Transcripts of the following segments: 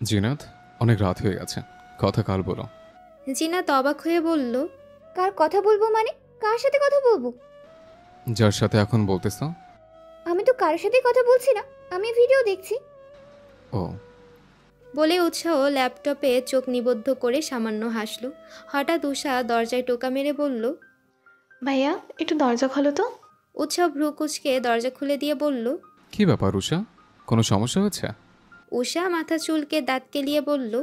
জিনাত, অনেক রাত হয়ে গেছে, কথা কাল বলো। জিনাত অবাক হয়ে বলল, কার কথা বলবো মানে? কার সাথে কথা বলবো? যার সাথে এখন বলতেছ। আমি তো কারোর সাথে কথা বলছি না, আমি ভিডিও দেখছি। ও, বলে উৎসাহ ল্যাপটপে চোখ নিবদ্ধ করে সামান্য হাসল। হঠাৎ উষা দরজায় টোকা মেরে বলল। ভাইয়া একটু দরজা খোলো তো। উৎসাহ ভ্রু কুচকে দরজা খুলে দিয়ে বলল। কি ব্যাপার উষা, কোনো সমস্যা হয়েছে? উষা মাথা চুলকে দাঁত কেলিয়ে বলল।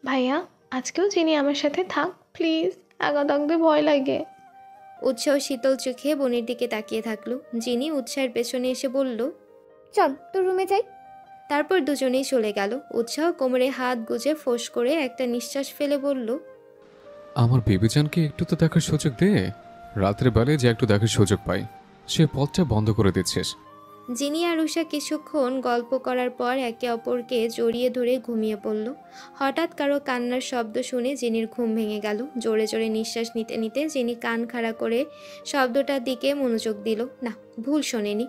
ভাইয়া আজকেও চিনি আমার সাথে থাক প্লিজ, একা থাকতে ভয় লাগে। উৎসাহ শীতল চোখে বোনের দিকে তাকিয়ে থাকলো। জিনি উৎসাহের পেছনে এসে বলল। চল তোর রুমে যাই। তারপর দুজনেই চলে গেল। উৎসাহ কোমরে হাত গুজে ফোঁস করে একটা নিঃশ্বাস ফেলে বলল। আমার বেবিজানকে একটু তো দেখার সুযোগ দে। রাত্রে বেলায় যে একটু দেখার সুযোগ পাই, সে পথটা বন্ধ করে দিচ্ছিস। জিনি আর উষা কিছুক্ষণ গল্প করার পর একে অপরকে জড়িয়ে ধরে ঘুমিয়ে পড়ল। হঠাৎ কারো কান্নার শব্দ শুনে জিনির ঘুম ভেঙে গেল। জোরে জোরে নিঃশ্বাস নিতে নিতে জিনি কান খাড়া করে শব্দটার দিকে মনোযোগ দিল। না, ভুল শোনেনি,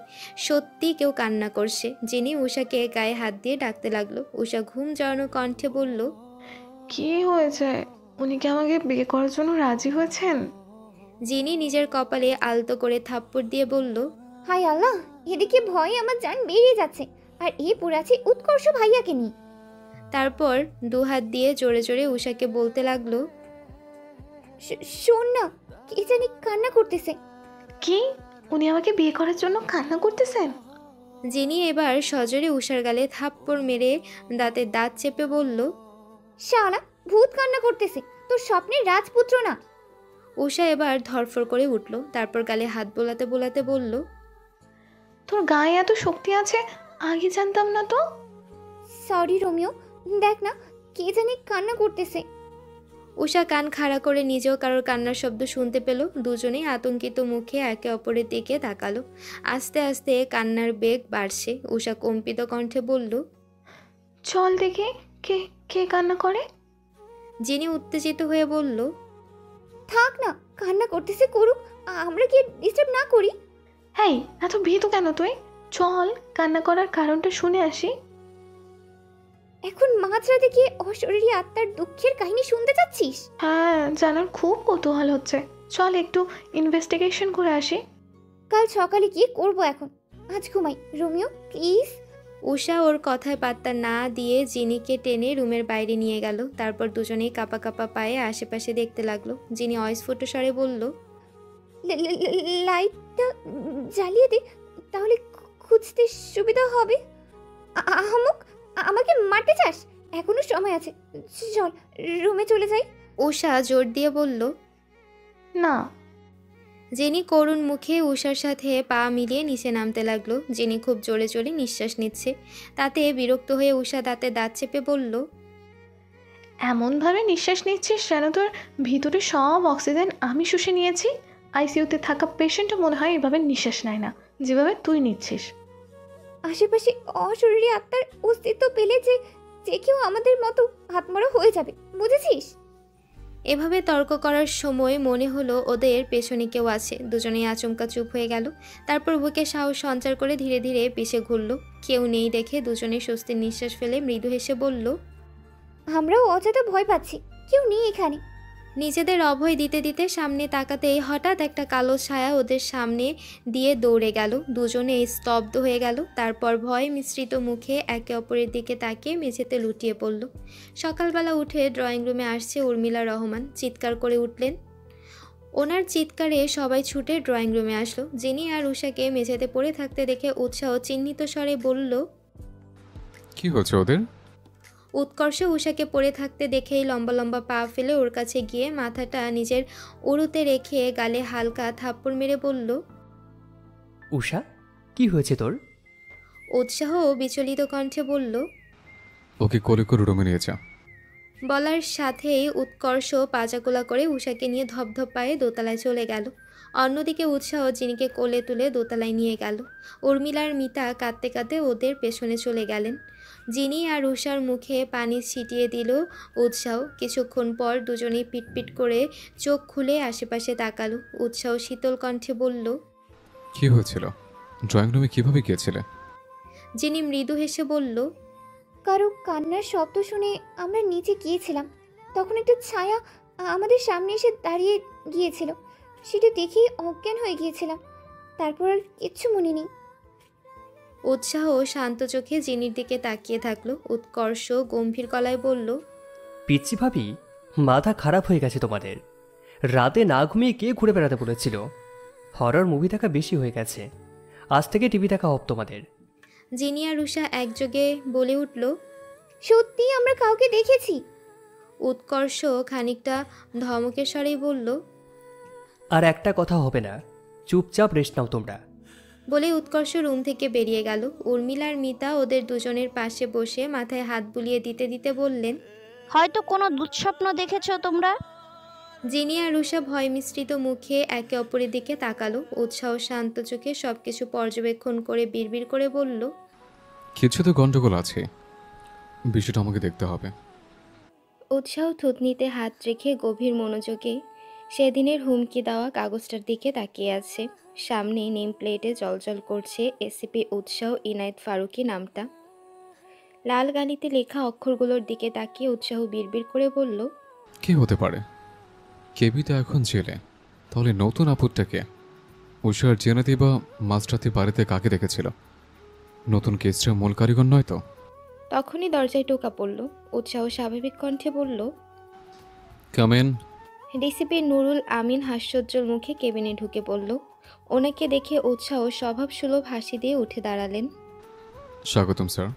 সত্যি কেউ কান্না করছে। জিনি উষাকে গায়ে হাত দিয়ে ডাকতে লাগলো। উষা ঘুম জড়ানো কণ্ঠে বলল। কি হয়েছে? উনি কি আমাকে বিয়ে করার জন্য রাজি হয়েছেন? জিনি নিজের কপালে আলতো করে থাপ্পড় দিয়ে বলল। হায় আল্লাহ, এদিকে ভয়ে আমার জান বেরিয়ে যাচ্ছে, আর এ পড়াছে উৎকর্ষ ভাইয়াকে নিয়ে। তারপর দুহাত দিয়ে জোরে জোরে উষাকে বলতে লাগলো। শোন না, কে জানি কান্না করতেছে। কি? উনি আমাকে বিয়ে করার জন্য কান্না করতেছেন? জিনি এবার সজোরে উষার গালে থাপ্পড় মেরে দাঁতে দাঁত চেপে বলল। শালা, ভূত কান্না করতেছে, তোর স্বপ্নের রাজপুত্র না। উষা এবার ধরফর করে উঠল। তারপর গালে হাত বোলাতে বোলাতে বলল। তোর গায়ে এত শক্তি আছে, আগে জানতাম না তো। সরি রোমিও, দেখ না, কে জানি কান্না করতেছে। উষা কান খাড়া করে নিজেও কারোর কান্নার শব্দ শুনতে পেল। দুজনেই আতঙ্কিত মুখে একে অপরের দিকে তাকালো। আস্তে আস্তে কান্নার বেগ বাড়ছে। উষা কম্পিত কণ্ঠে বলল। চল দেখি কে কে কান্না করে। জিনি উত্তেজিত হয়ে বলল। থাক না, কান্না করতেছে করুক, আমরা কি ডিস্টার্ব না করি? হেই, এত ভীতু কেন তুই? চল কান্না করার কারণটা শুনে আসি। এখন মাঝরাতে গিয়ে অশরীরী আত্মার দুঃখের কাহিনী শুনতে চাচ্ছিস? হ্যাঁ, জানার খুব কৌতূহল হচ্ছে। চল একটু ইনভেস্টিগেশন করে আসি। কাল সকালে গিয়ে করবো, এখন আজ ঘুমাই। Romeo please. উষা ওর কথায় পাত্তা না দিয়ে জিনিকে টেনে রুমের বাইরে নিয়ে গেল। তারপর দুজনেই কাঁপা কাঁপা পায়ে আশেপাশে দেখতে লাগলো। জিনি অস্ফুট স্বরে বলল। লাইটটা জ্বালিয়ে দে, তাহলে খুঁজতে সুবিধা হবে। আহমক, আমাকে মারতে চাস? এখনো সময় আছে, চল রুমে চলে যাই। উষা জোর দিয়ে বলল। না। জেনি করুণ মুখে উষার সাথে পা মিলিয়ে নিচে নামতে লাগলো। জেনি খুব জোরে জোরে নিঃশ্বাস নিচ্ছে। তাতে বিরক্ত হয়ে উষা দাঁতে দাঁত চেপে বলল। এমনভাবে নিঃশ্বাস নিচ্ছিস যেন তোর ভিতরে সব অক্সিজেন আমি শুষে নিয়েছি। আইসিইউতে থাকা পেশেন্টও মনে হয় এভাবে নিঃশ্বাস নেয় না, যেভাবে তুই নিচ্ছিস। আশেপাশে অশরীরী আত্মার অস্তিত্ব পেলে যে যে কেউ আমাদের মতো হাতমরা হয়ে যাবে, বুঝেছিস? এভাবে তর্ক করার সময় মনে হলো ওদের পেছনে কেউ আছে। দুজনেই আচমকা চুপ হয়ে গেল। তারপর বুকে সাহস সঞ্চার করে ধীরে ধীরে পিছে ঘুরল। কেউ নেই দেখে দুজনে স্বস্তির নিঃশ্বাস ফেলে মৃদু হেসে বলল। আমরাও অযথা ভয় পাচ্ছি, কেউ নেই এখানে। নিজেদের অভয় দিতে দিতে সামনে তাকাতেই হঠাৎ একটা কালো ছায়া ওদের সামনে দিয়ে দৌড়ে গেল। দুজনে স্তব্ধ হয়ে গেল। তারপর ভয় মিশ্রিত মুখে একে অপরের দিকে তাকিয়ে মেঝেতে লুটিয়ে পড়ল। সকালবেলা উঠে ড্রয়িং রুমে আসছে উর্মিলা রহমান। চিৎকার করে উঠলেন। ওনার চিৎকারে সবাই ছুটে ড্রয়িং রুমে আসলো। জিনি আর উষাকে মেঝেতে পড়ে থাকতে দেখে উৎসাহ চিহ্নিত স্বরে বলল। কি হয়েছে ওদের? উৎকর্ষ উষাকে পড়ে থাকতে দেখেই লম্বা লম্বা পা ফেলে ওর কাছে গিয়ে মাথাটা নিজের উরুতে রেখে গালে হালকা থাপ্পড় মেরে বলল। উষা, কি হয়েছে তোর? উৎসাহ বিচলিত কণ্ঠে বলল। ওকে কোলে করে রুমে নিয়ে যা। বলার সাথেই উৎকর্ষ পাজাকোলা করে উষাকে নিয়ে ধপধপ পায়ে দোতলায় চলে গেল। অন্যদিকে উৎসাহ জিনিকে কোলে তুলে দোতলায় নিয়ে গেল। উর্মিলার মিতা কাঁদতে কাঁদতে ওদের পেছনে চলে গেলেন। জিনি আর উষার মুখে পানি ছিটিয়ে দিল উৎসাহ। কিছুক্ষণ পর দুজনেই পিটপিট করে চোখ খুলে আশেপাশে তাকালো। উৎসাহ শীতল কণ্ঠে বলল। কি হয়েছিল? ড্রয়িং রুমে কিভাবে গিয়েছিলে? জিনি মৃদু হেসে বলল। কারো কান্নার শব্দ শুনে আমরা নিচে গিয়েছিলাম। তখন একটা ছায়া আমাদের সামনে এসে দাঁড়িয়ে গিয়েছিল। সেটা দেখেই অজ্ঞান হয়ে গিয়েছিলাম। তারপর আর কিচ্ছু মনে নেই। উৎসাহ শান্ত চোখে জিনির দিকে তাকিয়ে থাকলো। উৎকর্ষ গম্ভীর গলায় বলল, পিচ্ছি ভাবি, মাথা খারাপ হয়ে গেছে তোমাদের। রাতে না ঘুমিয়ে কে ঘুরে বেড়াতে বলেছিল? হরর মুভি দেখা বেশি হয়ে গেছে। আজ থেকে টিভি দেখা অফ তোমাদের। জিনি আর রুষা একযোগে বলে উঠল। সত্যি আমরা কাউকে দেখেছি। উৎকর্ষ খানিকটা ধমকের স্বরেই বলল। আর একটা কথা হবে না, চুপচাপ রেস্ট নাও তোমরা। বলে উৎকর্ষ রুম থেকে বেরিয়ে গেল। উর্মিলা আর মিতা ওদের দুজনের পাশে বসে মাথায় হাত বুলিয়ে দিতে দিতে বললেন, হয়তো কোনো দুঃস্বপ্ন দেখেছো তোমরা। জিনি আর রুষা ভয় মিশ্রিত মুখে একে অপরের দিকে তাকালো। উৎসাহ শান্ত চোখে সবকিছু পর্যবেক্ষণ করে বিড়বিড় করে বলল, কিছু তো গন্ডগোল আছে, বিষয়টা আমাকে দেখতে হবে। উৎসাহ থুতনিতে হাত রেখে গভীর মনোযোগে সেদিনের হুমকি দেওয়া কাগজটার দিকে তাকিয়ে আছে। সামনে নেম প্লেটে জলজল করছে এসিপি উৎসাহ ইনায়েত ফারুকী নামটা। লাল গালিতে লেখা অক্ষরগুলোর দিকে তাকিয়ে উৎসাহ বিড়বিড় করে বলল, কি হতে পারে? কেবি তো এখন জেলে, তাহলে নতুন আপদটাকে উষার জেনাতি বা মাঝরাতে বাড়িতে কাকে দেখেছিল? নতুন কেসটা মূল কারিগর নয় তো? তখনই দরজায় টোকা পড়ল। উৎসাহ স্বাভাবিক কণ্ঠে বলল, কামেন। ডিসিপি নুরুল আমিন হাস্যোজ্জ্বল মুখে কেবিনে ঢুকে পড়ল। ওনাকে দেখে উৎসাহ স্বভাবসুলভ হাসি দিয়ে উঠে দাঁড়ালেন। স্বাগতম স্যার,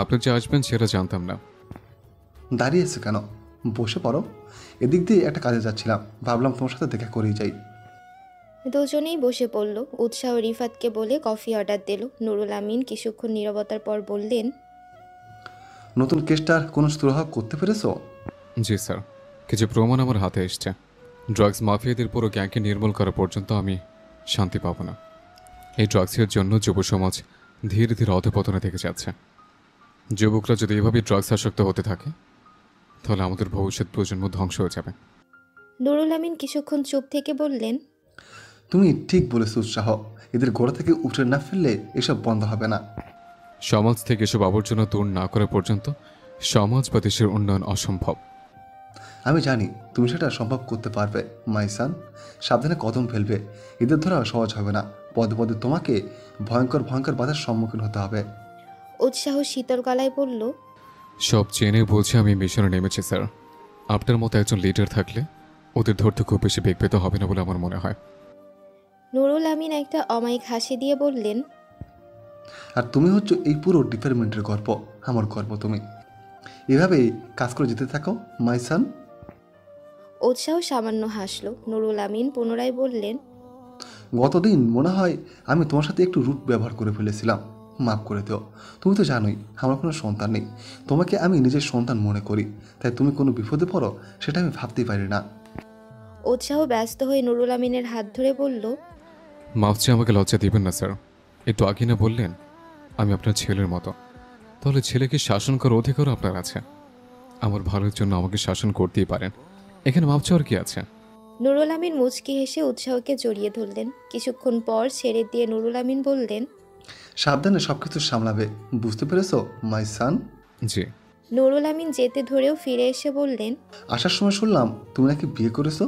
আপনি যে আসবেন সেটা জানতাম না। দাঁড়িয়ে এসে কেন? বসে পড়ো। এদিক দিয়ে একটা কাজে যাচ্ছিলাম, ভাবলাম তোমার সাথে দেখা করেই যাই। দুজনেই বসে পড়ল। উৎসাহ রিফাতকে বলে কফি অর্ডার দিল। নুরুল আমিন কিছুক্ষণ নীরবতার পর বললেন, নতুন কেসটার কোনো সুরাহা করতে পেরেছো? জি স্যার, কিছু প্রমাণ আমার হাতে এসছে। ড্রাগস মাফিয়াদের পুরো গ্যাংকে নির্মূল করা পর্যন্ত আমি শান্তি পাব না। এই ড্রাগসের জন্য যুব সমাজ ধীরে ধীরে অধঃপতনে থেকে যাচ্ছে। যুবকরা যদি এভাবে ড্রাগস আসক্ত হতে থাকে তাহলে আমাদের ভবিষ্যৎ প্রজন্ম ধ্বংস হয়ে যাবে। নুরুল আমিন কিছুক্ষণ চুপ থেকে বললেন, তুমি ঠিক বলেছো উৎসাহ, এদের গোড়া থেকে উঠে না ফেললে এসব বন্ধ হবে না। সমাজ থেকে এসব আবর্জনা দূর না করা পর্যন্ত সমাজ বা দেশের উন্নয়ন অসম্ভব। আমি জানি তুমি সেটা সম্ভব করতে পারবে মাইসান। সাবধানে কদম ফেলবে, এদের ধরা সহজ হবে না। পদে পদে তোমাকে ভয়ঙ্কর ভয়ঙ্কর বাধার সম্মুখীন হতে হবে। উৎসাহ শীতল গলায় বলল, সব জেনে বলছে আমি মিশনে নেমেছি স্যার। আপনার মতো একজন লিডার থাকলে ওদের ধরতে খুব বেশি বেগ পেতে হবে না বলে আমার মনে হয়। নুরুল আমিন একটা অমায়িক হাসি দিয়ে বললেন, আর তুমি হচ্ছে এই পুরো ডিপার্টমেন্টের গর্ব, আমার গর্ব তুমি। এভাবেই কাজ করে যেতে থাকো মাইসান। উৎসাহ সামান্য হাসল। নুরুল আমিন পুনরায় বললেন, গতদিন মনে হয় আমি তোমার সাথে একটু রুট ব্যবহার করে ফেলেছিলাম, মাফ করে দিও। তুমি তো জানোই আমার কোনো সন্তান নেই, তোমাকে আমি নিজের সন্তান মনে করি, তাই তুমি কোনো বিপদে পড়ো সেটা আমি ভাবতেই পারি না। উৎসাহ ব্যস্ত হয়ে নুরুল আমিনের হাত ধরে বলল, মাফ চেয়ে আমাকে লজ্জা দিবেন না স্যার। একটু আগে না বললেন আমি আপনার ছেলের মতো, তাহলে ছেলেকে শাসন করার অধিকারও আপনার আছে। আমার ভালোর জন্য আমাকে শাসন করতেই পারেন, এখানে মাফ চাওয়ার কি আছে? নুরুল আমিন মুচকি হেসে উৎসাহকে জড়িয়ে ধরলেন। কিছুক্ষণ পর ছেড়ে দিয়ে নুরুল আমিন বললেন, সাবধানে সব কিছু সামলাবে, বুঝতে পেরেছো মাই সান? জি। নুরুল আমিন যেতে ধরেও ফিরে এসে বললেন, আসার সময় শুনলাম তুমি নাকি বিয়ে করেছো।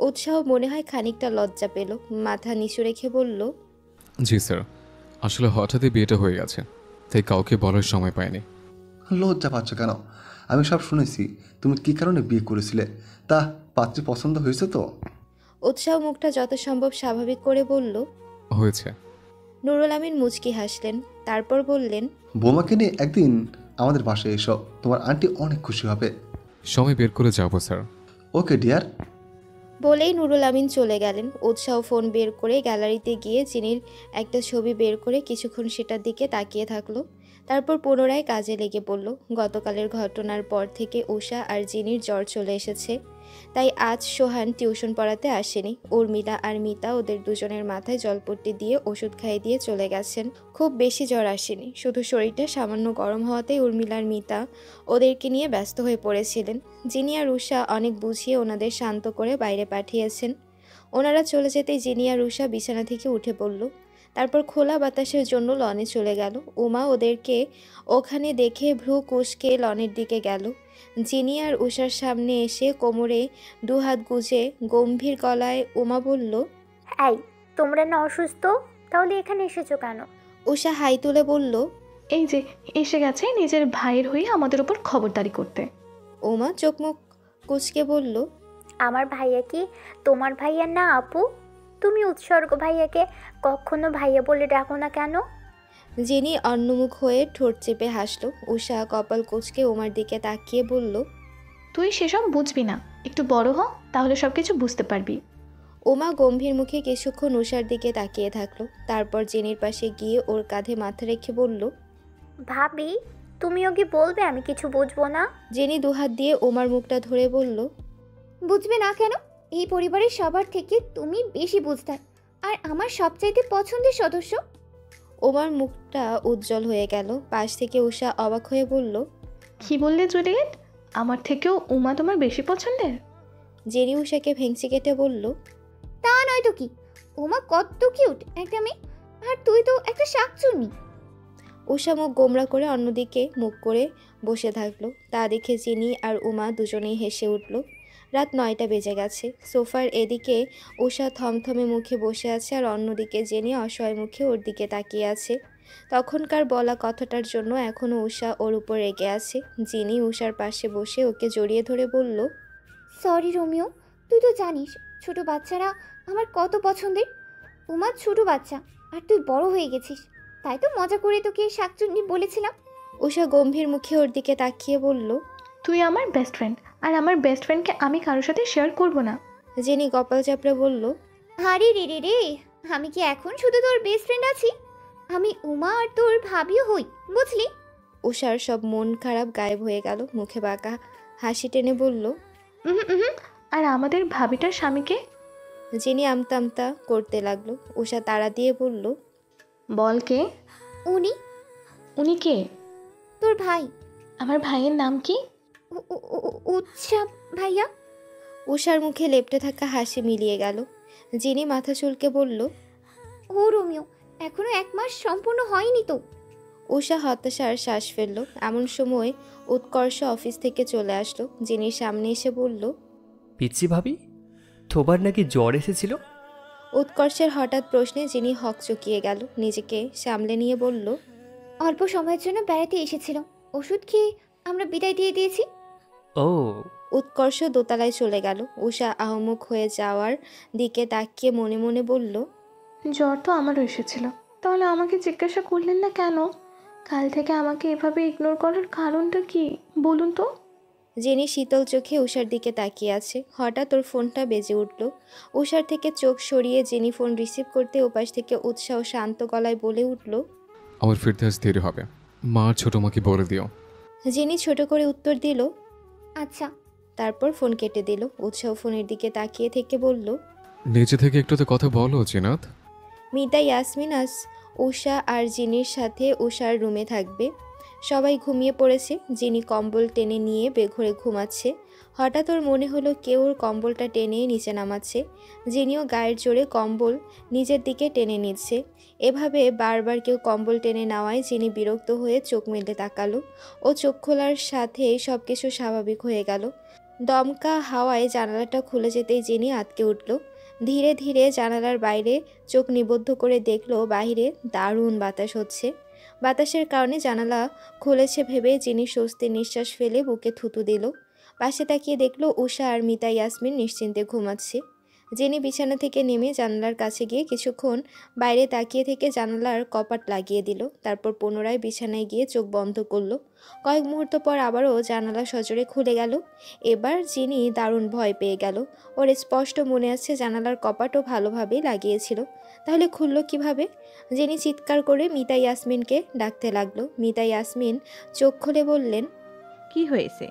উৎসাহ মনে হয় খানিকটা লজ্জা পেল। মাথা নিচু রেখে বলল, জি স্যার, আসলে হঠাৎই বিয়েটা হয়ে গেছে, তাই কাউকে বলার সময় পাইনি। লজ্জা পাচ্ছ কেন? আমি সব শুনেছি তুমি কী কারণে বিয়ে করেছিলে। তা পাত্রী পছন্দ হয়েছে তো? উৎসাহ মুখটা যত সম্ভব স্বাভাবিক করে বলল। হয়েছে। নুরুল আমিন মুচকি হাসলেন। তারপর বললেন, বৌমাকে নিয়ে একদিন আমাদের বাসায় এসো, তোমার আন্টি অনেক খুশি হবে। সময় বের করে যাবো স্যার। Okay dear. বলেই নুরুল আমিন চলে গেলেন। উৎসাহ ফোন বের করে গ্যালারিতে গিয়ে জিনির একটা ছবি বের করে কিছুক্ষণ সেটার দিকে তাকিয়ে থাকলো। তারপর পুনরায় কাজে লেগে পড়ল। গতকালের ঘটনার পর থেকে উষা আর জিনির জ্বর চলে এসেছে, তাই আজ সোহান টিউশন পড়াতে আসেনি। উর্মিলা আর মিতা ওদের দুজনের মাথায় জলপট্টি দিয়ে ওষুধ খাইয়ে দিয়ে চলে গেছেন। খুব বেশি জ্বর আসেনি, শুধু শরীরটা সামান্য গরম হওয়াতেই উর্মিলা আর মিতা ওদেরকে নিয়ে ব্যস্ত হয়ে পড়েছিলেন। জিনি আর উষা অনেক বুঝিয়ে ওনাদের শান্ত করে বাইরে পাঠিয়েছেন। ওনারা চলে যেতেই জিনি আর উষা বিছানা থেকে উঠে পড়ল। তারপর খোলা বাতাসের জন্য লনে চলে গেল। উমা ওদেরকে ওখানে দেখে ভ্রু কুঁচকে লনের দিকে গেল। জিনি আর উষার সামনে এসে কোমরে দুহাত গুজে গম্ভীর গলায় উমা বলল, এই, তোমরা না অসুস্থ? তাহলে এখানে এসেছো কেন? উষা হাই তুলে বলল, এই যে এসে গেছে নিজের ভাইয়ের হয়ে আমাদের উপর খবরদারি করতে। উমা চোখ মুখ কুঁচকে বলল, আমার ভাইয়া কি তোমার ভাইয়া না আপু? তুমি উৎসর্গ ভাইয়াকে কখনো ভাইয়া বলে ডাকো না কেন? জিনি অন্যমুখ হয়ে ঠোঁট চেপে হাসল। উষা কপাল কুঁচকে উমার দিকে তাকিয়ে বলল, তুই সেসব বুঝবি না, একটু বড় হ, তাহলে সব কিছু বুঝতে পারবি। উমা গম্ভীর মুখে কিছুক্ষণ উষার দিকে তাকিয়ে থাকলো। তারপর জেনির পাশে গিয়ে ওর কাঁধে মাথা রেখে বলল, ভাবি, তুমিও কি বলবে আমি কিছু বুঝবো না? জেনি দুহাত দিয়ে উমার মুখটা ধরে বলল, বুঝবে না কেন? এই পরিবারের সবার থেকে তুমি বেশি বুঝদার আর আমার সবচাইতে পছন্দের সদস্য। উমার মুখটা উজ্জ্বল হয়ে গেল। পাশ থেকে উষা অবাক হয়ে বলল, কি বললে জুলিয়েট? আমার থেকেও উমা তোমার বেশি পছন্দের? জেনি উষাকে ভেংচি কেটে বলল, তা নয় তো কি, ওমা কত কিউট একটা মেয়ে, আর তুই তো একটা শাকচুন্নি। উষা মুখ গোমরা করে অন্যদিকে মুখ করে বসে থাকলো। তা দেখে জিনি আর উমা দুজনেই হেসে উঠল। রাত 9টা বেজে গেছে। সোফার এদিকে উষা থমথমে মুখে বসে আছে আর অন্যদিকে জেনি অসহায় মুখে ওর দিকে তাকিয়ে আছে। তখনকার বলা কথাটার জন্য এখনও উষা ওর উপর রেগে আছে। জিনি উষার পাশে বসে ওকে জড়িয়ে ধরে বলল, সরি রোমিও, তুই তো জানিস ছোট বাচ্চারা আমার কত পছন্দের। উমা ছোট বাচ্চা আর তুই বড় হয়ে গেছিস, তাই তো মজা করে তোকে শাকচুন্নি বলেছিলাম। উষা গম্ভীর মুখে ওর দিকে তাকিয়ে বলল, তুই আমার বেস্ট ফ্রেন্ড, আর আমার বেস্ট ফ্রেন্ডকে আমি কারোর সাথে শেয়ার করব না। জেনি কপাল চাপড়ে বলল, আরে রে রে রে, আমি কি এখন শুধু তোর বেস্ট ফ্রেন্ড আছি? আমি উমা আর তোর ভাবিও হই, বুঝলি? উষার সব মন খারাপ গায়েব হয়ে গেল। মুখে বাঁকা হাসি টেনে বলল, আর আমাদের ভাবিটার স্বামীকে? জেনি আমতা আমতা করতে লাগলো। উষা তাড়া দিয়ে বলল, বল কে? উনি উনি কে? তোর ভাই। আমার ভাইয়ের নাম কি? উৎসব ভাইয়া। উষার মুখে লেপ্টে থাকা হাসি মিলিয়ে গেল। জিনি মাথা চুলকে বলল, ও রোমিও, এখনো 1 মাস সম্পূর্ণ হয়নি তো। উষা হতাশার শ্বাস ফেলল। এমন সময় উৎকর্ষ অফিস থেকে চলে আসলো। জিনির সামনে এসে বলল, পিচ্ছি ভাবি, তোমার নাকি জ্বর এসেছিল? উৎকর্ষের হঠাৎ প্রশ্নে জিনি হকচকিয়ে গেল। নিজেকে সামলে নিয়ে বলল, অল্প সময়ের জন্য বেড়াতে এসেছিল, ওষুধ খেয়ে আমরা বিদায় দিয়ে দিয়েছি। ও, উৎকর্ষ দোতলায় চলে গেল। উষা আহমক হয়ে যাওয়ার দিকে তাকিয়ে মনে মনে বলল, জ্বর তো আমারও এসেছিল, তাহলে আমাকে জিজ্ঞাসা করলেন না কেন? কাল থেকে আমাকে এভাবে ইগনোর করার কারণটা কি বলুন তো? জেনি শীতল চোখে উষার দিকে তাকিয়ে আছে। হঠাৎ ওর ফোনটা বেজে উঠল। উষার থেকে চোখ সরিয়ে জেনি ফোন রিসিভ করতে ওপাশ থেকে উৎসাহ শান্ত গলায় বলে উঠল, আমার ফিরতে আজ দেরি হবে, মা আর ছোটো মাকে বলে দিও। জেনি ছোট করে উত্তর দিল, আচ্ছা। তারপর ফোন কেটে দিল। উৎসাহ ফোনের দিকে তাকিয়ে থেকে বলল, নিচে থেকে একটু তো কথা বলো জিনাত। মিতা ইয়াসমিন আজ উষা আর জিনির সাথে উষার রুমে থাকবে। সবাই ঘুমিয়ে পড়েছে। জিনি কম্বল টেনে নিয়ে বেঘরে ঘুমাচ্ছে। হঠাৎ ওর মনে হলো কেউ ওর কম্বলটা টেনে নিচে নামাচ্ছে। জিনিও গায়ের জোরে কম্বল নিজের দিকে টেনে নিচ্ছে। এভাবে বারবার কেউ কম্বল টেনে নেওয়ায় জিনি বিরক্ত হয়ে চোখ মেলে তাকালো। ও চোখ খোলার সাথে সব কিছু স্বাভাবিক হয়ে গেল। দমকা হাওয়ায় জানালাটা খুলে যেতেই জিনি আটকে উঠল। ধীরে ধীরে জানালার বাইরে চোখ নিবদ্ধ করে দেখলো বাইরে দারুণ বাতাস হচ্ছে। বাতাসের কারণে জানালা খুলেছে ভেবে জিনি স্বস্তির নিঃশ্বাস ফেলে বুকে থুতু দিল। পাশে তাকিয়ে দেখলো উষা আর মিতা ইয়াসমিন নিশ্চিন্তে ঘুমাচ্ছে। জিনি বিছানা থেকে নেমে জানালার কাছে গিয়ে কিছুক্ষণ বাইরে তাকিয়ে থেকে জানালার কপাট লাগিয়ে দিল। তারপর পুনরায় বিছানায় গিয়ে চোখ বন্ধ করলো। কয়েক মুহূর্ত পর আবারও জানালা সজোরে খুলে গেল। এবার জিনি দারুণ ভয় পেয়ে গেল। ওর স্পষ্ট মনে আছে জানালার কপাটও ভালোভাবেই লাগিয়েছিল। তাহলে খুললো কিভাবে? জিনি চিৎকার করে মিতা ইয়াসমিনকে ডাকতে লাগলো। মিতা ইয়াসমিন চোখ খুলে বললেন, কি হয়েছে?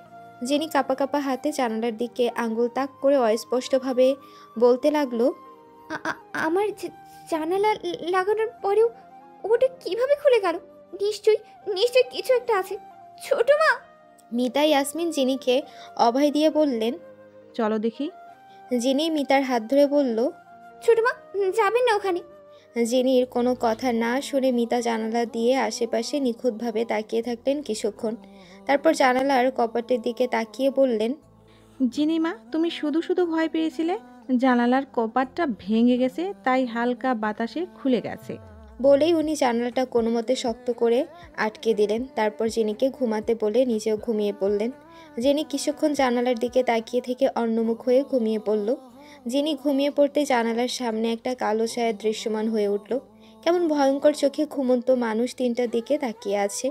জিনি কাঁপা কাঁপা হাতে জানালার দিকে আঙুল তাক করে অস্পষ্টভাবে বলতে লাগলো, আমার জানালা লাগানোর পরেও ওটা কিভাবে খুলে গেল? নিশ্চয়ই নিশ্চয়ই কিছু একটা আছে। ছোট মা! মিতা ইয়াসমিন জিনিকে অভয় দিয়ে বললেন। চলো দেখি। জিনি মিতার হাত ধরে বলল, ছোট মা, যাবেন না ওখানে। জেনির কোনো কথা না শুনে মিতা জানালা দিয়ে আশেপাশে নিখুঁতভাবে তাকিয়ে থাকলেন কিছুক্ষণ। তারপর জানালার কপাটের দিকে তাকিয়ে বললেন, জিনিমা, তুমি শুধু শুধু ভয় পেয়েছিলে। জানালার কপাটটা ভেঙে গেছে, তাই হালকা বাতাসে খুলে গেছে। বলেই উনি জানালাটা কোনো মতে শক্ত করে আটকে দিলেন। তারপর জেনিকে ঘুমাতে বলে নিজেও ঘুমিয়ে পড়লেন। জেনি কিছুক্ষণ জানালার দিকে তাকিয়ে থেকে অন্যমুখ হয়ে ঘুমিয়ে পড়ল। জেনি ঘুমিয়ে পড়তে জানালার সামনে একটা কালো ছায়া দৃশ্যমান হয়ে উঠল। কেমন ভয়ঙ্কর চোখে ঘুমন্ত মানুষ তিনটার দিকে তাকিয়ে আছে।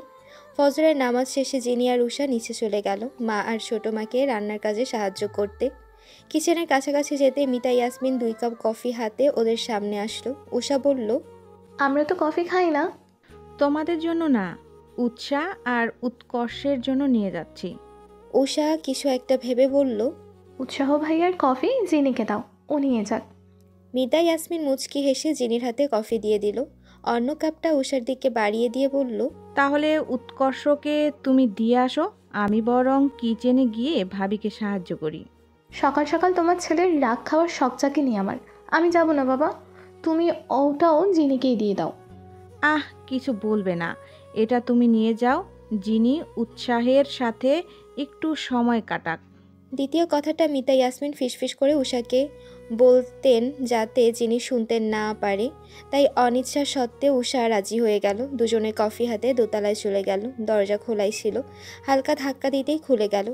ফজরের নামাজ শেষে জেনি আর উষা নিচে চলে গেল মা আর ছোট মাকে রান্নার কাজে সাহায্য করতে। কিচেনের কাছাকাছি যেতে মিতা ইয়াসমিন 2 কাপ কফি হাতে ওদের সামনে আসলো। উষা বলল, আমরা তো কফি খাই না। তোমাদের জন্য না, উৎসাহ আর উৎকর্ষের জন্য নিয়ে যাচ্ছি। উষা কিছু একটা ভেবে বলল, উৎসাহ ভাইয়ার কফি জিনিকে দাও, ও নিয়ে যাক। মিতা ইয়াসমিন মুচকি হেসে জিনির হাতে কফি দিয়ে দিল। অন্য কাপটা উষার দিকে বাড়িয়ে দিয়ে বলল, তাহলে উৎকর্ষকে তুমি দিয়ে আসো, আমি বরং কিচেনে গিয়ে ভাবিকে সাহায্য করি। সকাল সকাল তোমার ছেলের রাগ খাওয়ার শখ জাগেনি আমার। আমি যাব না বাবা, তুমি ওটাও জিনিকেই দিয়ে দাও। কিছু বলবে না, এটা তুমি নিয়ে যাও। যিনি উৎসাহের সাথে একটু সময় কাটাক। দ্বিতীয় কথাটা মিতা ইয়াসমিন ফিসফিস করে উষাকে বলতেন যাতে যিনি শুনতে না পারে। তাই অনিচ্ছা সত্ত্বেও উষা রাজি হয়ে গেল। দুজনে কফি হাতে দোতলায় চলে গেল। দরজা খোলাই ছিল, হালকা ধাক্কা দিতেই খুলে গেল।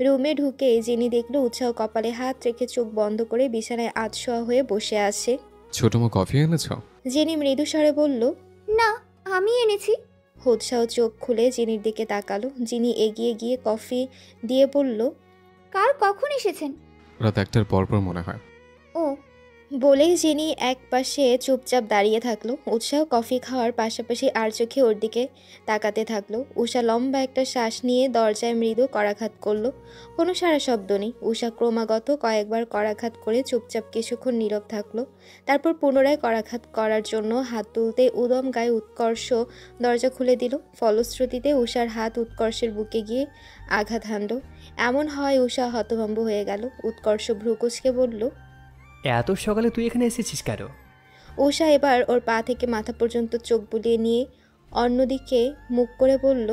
রুমে ঢুকে যিনি দেখল উৎসাহ কপালে হাত রেখে চোখ বন্ধ করে বিছানায় আধশোয়া হয়ে বসে আছে। ছোট মা কফি এনেছ? জেনি মৃদু স্বরে বলল, না, আমি এনেছি। উৎসাহ চোখ খুলে জিনির দিকে তাকালো। যিনি এগিয়ে গিয়ে কফি দিয়ে বলল, কাল কখন এসেছেন? রাত 1টার পর মনে হয়। ও, বলেই যিনি এক পাশে চুপচাপ দাঁড়িয়ে থাকলো। উৎসাহ কফি খাওয়ার পাশাপাশি আর চোখে ওর দিকে তাকাতে থাকলো। উষা লম্বা একটা শ্বাস নিয়ে দরজায় মৃদু করাঘাত করলো। কোনো সারা শব্দ নেই। উষা ক্রমাগত কয়েকবার করাঘাত করে চুপচাপ কিছুক্ষণ নীরব থাকলো। তারপর পুনরায় করাঘাত করার জন্য হাত তুলতে উদম গায়ে উৎকর্ষ দরজা খুলে দিল। ফলশ্রুতিতে উষার হাত উৎকর্ষের বুকে গিয়ে আঘাত হানল। এমন হয় উষা হতভম্ব হয়ে গেল। উৎকর্ষ ভ্রুকুচকে বলল, এত সকালে তুই এখানে এসেছিস কেন? উষা এবার ওর পা থেকে মাথা পর্যন্ত চোখ বুলিয়ে নিয়ে অন্যদিকে মুখ করে বলল,